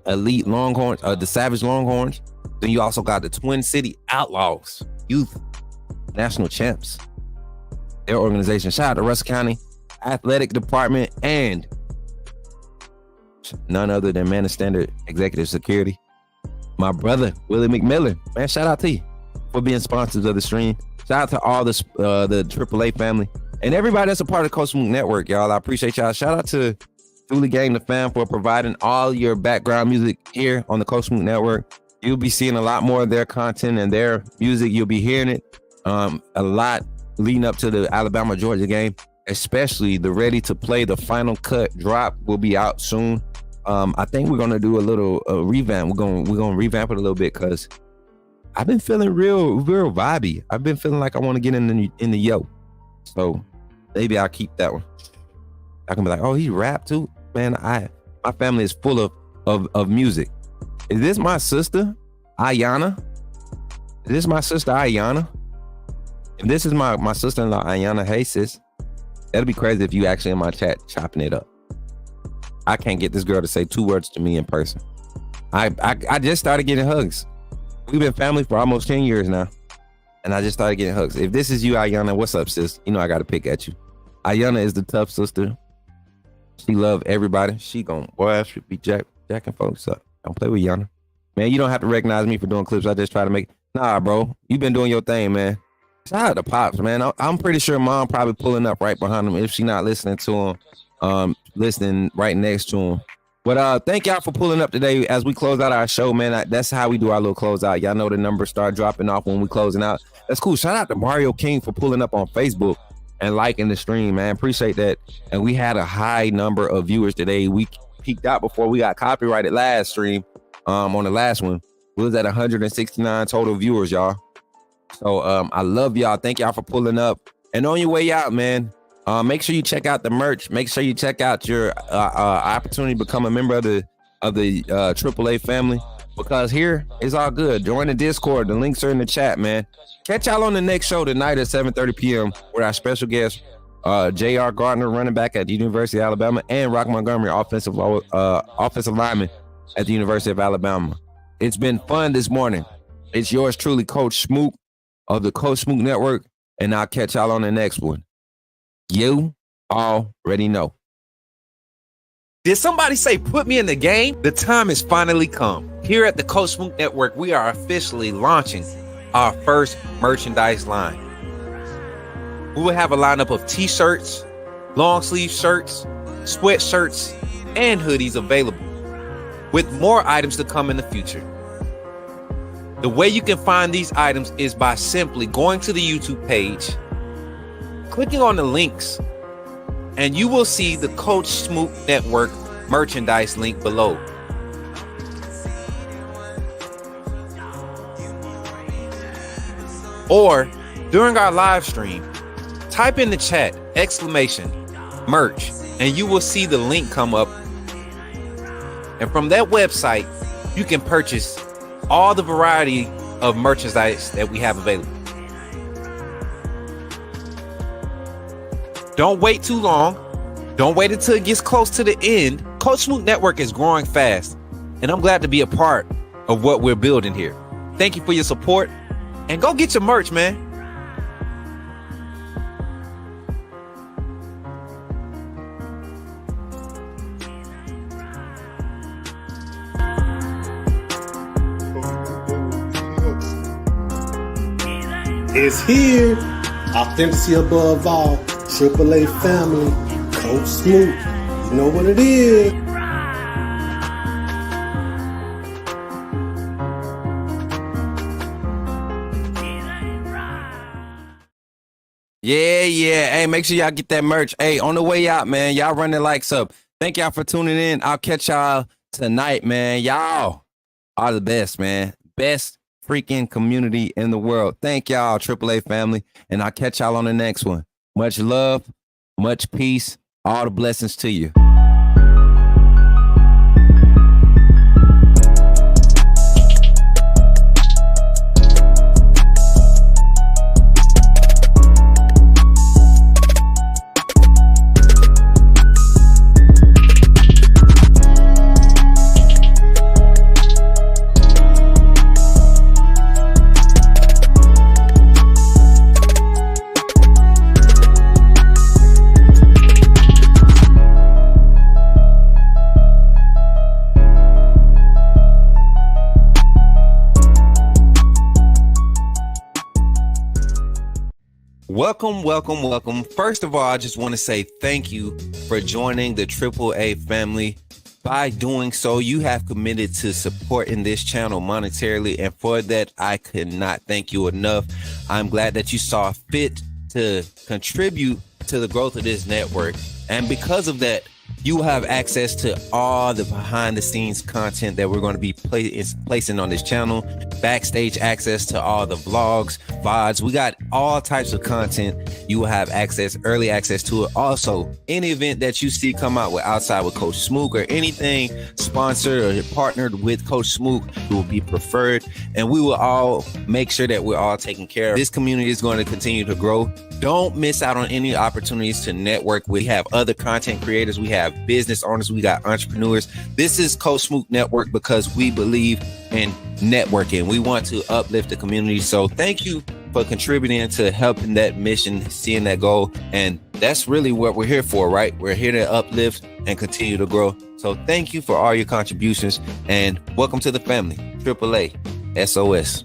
Elite Longhorns, the Savage Longhorns. Then you also got the Twin City Outlaws, youth national champs. Their organization. Shout out to Russell County Athletic Department and none other than Man of Standard Executive Security. My brother Willie McMillan, man, shout out to you for being sponsors of the stream. Shout out to all the AAA family and everybody that's a part of the Coach Smook Network, y'all. I appreciate y'all. Shout out to Thule Gang the Fam for providing all your background music here on the Coach Smook Network. You'll be seeing a lot more of their content and their music. You'll be hearing it a lot leading up to the Alabama-Georgia game, especially the ready to play. The final cut drop will be out soon. I think we're gonna do a little revamp. We're gonna revamp it a little bit because I've been feeling real vibey. I've been feeling like I want to get in the yo. So maybe I'll keep that one. I can be like, oh, he rap too, man. My family is full of music. Is this my sister, Ayana? Is this my sister, Ayana? If this is my sister-in-law, Ayana, hey sis. That'd be crazy if you actually in my chat chopping it up. I can't get this girl to say 2 words to me in person. I just started getting hugs. We've been family for almost 10 years now. And I just started getting hugs. If this is you, Ayana, what's up, sis? You know I got to pick at you. Ayana is the tough sister. She love everybody. She she be jacking folks up. Don't play with Yana. Man, you don't have to recognize me for doing clips. I just try to make... Nah, bro. You been doing your thing, man. Shout out to Pops, man. I'm pretty sure Mom probably pulling up right behind him if she not listening to him. Listening right next to him. But thank y'all for pulling up today as we close out our show, man. That's how we do our little close out. Y'all know the numbers start dropping off when we closing out. That's cool. Shout out to Mario King for pulling up on Facebook and liking the stream, man. Appreciate that. And we had a high number of viewers today. We peaked out before we got copyrighted last stream. On the last one, we was at 169 total viewers, y'all. So I love y'all. Thank y'all for pulling up. And on your way out, man, make sure you check out the merch. Make sure you check out your opportunity to become a member of the AAA family, because here it's all good. Join the Discord. The links are in the chat, man. Catch y'all on the next show tonight at 7:30 p.m. with our special guest, J.R. Gardner, running back at the University of Alabama, and Rock Montgomery, offensive lineman at the University of Alabama. It's been fun this morning. It's yours truly, Coach Smook of the Coach Smook Network, and I'll catch y'all on the next one. You already know. Did somebody say put me in the game? The time has finally come. Here at the Coach Smook Network, we are officially launching our first merchandise line. We will have a lineup of t-shirts, long sleeve shirts, sweatshirts, and hoodies available, with more items to come in the future. The way you can find these items is by simply going to the YouTube page, clicking on the links, and you will see the Coach Smook Network merchandise link below. Or during our live stream, type in the chat !merch, and you will see the link come up. And from that website, you can purchase all the variety of merchandise that we have available. Don't wait too long. Don't wait until it gets close to the end. Coach Smook Network is growing fast, and I'm glad to be a part of what we're building here. Thank you for your support, and go get your merch, man. It's here. Authenticity above all. AAA family. Coach Smook. You know what it is. Yeah. Hey, make sure y'all get that merch. Hey, on the way out, man, y'all run the likes up. Thank y'all for tuning in. I'll catch y'all tonight, man. Y'all are the best, man. Best freaking community in the world. Thank y'all, AAA family, and I'll catch y'all on the next one. Much love, much peace, all the blessings to you. Welcome. First of all, I just want to say thank you for joining the AAA family. By doing so, you have committed to supporting this channel monetarily, and for that, I could not thank you enough. I'm glad that you saw fit to contribute to the growth of this network. And because of that, you will have access to all the behind the scenes content that we're going to be placing on this channel, backstage access to all the vlogs, VODs. We got all types of content. You will have early access to it. Also, any event that you see come out with outside with Coach Smook or anything sponsored or partnered with Coach Smook, will be preferred. And we will all make sure that we're all taken care of. This community is going to continue to grow. Don't miss out on any opportunities to network. We have other content creators. We have business owners. We got entrepreneurs. This is Coach Smook Network because we believe in networking. We want to uplift the community. So thank you for contributing to helping that mission, seeing that goal. And that's really what we're here for, right? We're here to uplift and continue to grow. So thank you for all your contributions and welcome to the family. AAA SOS.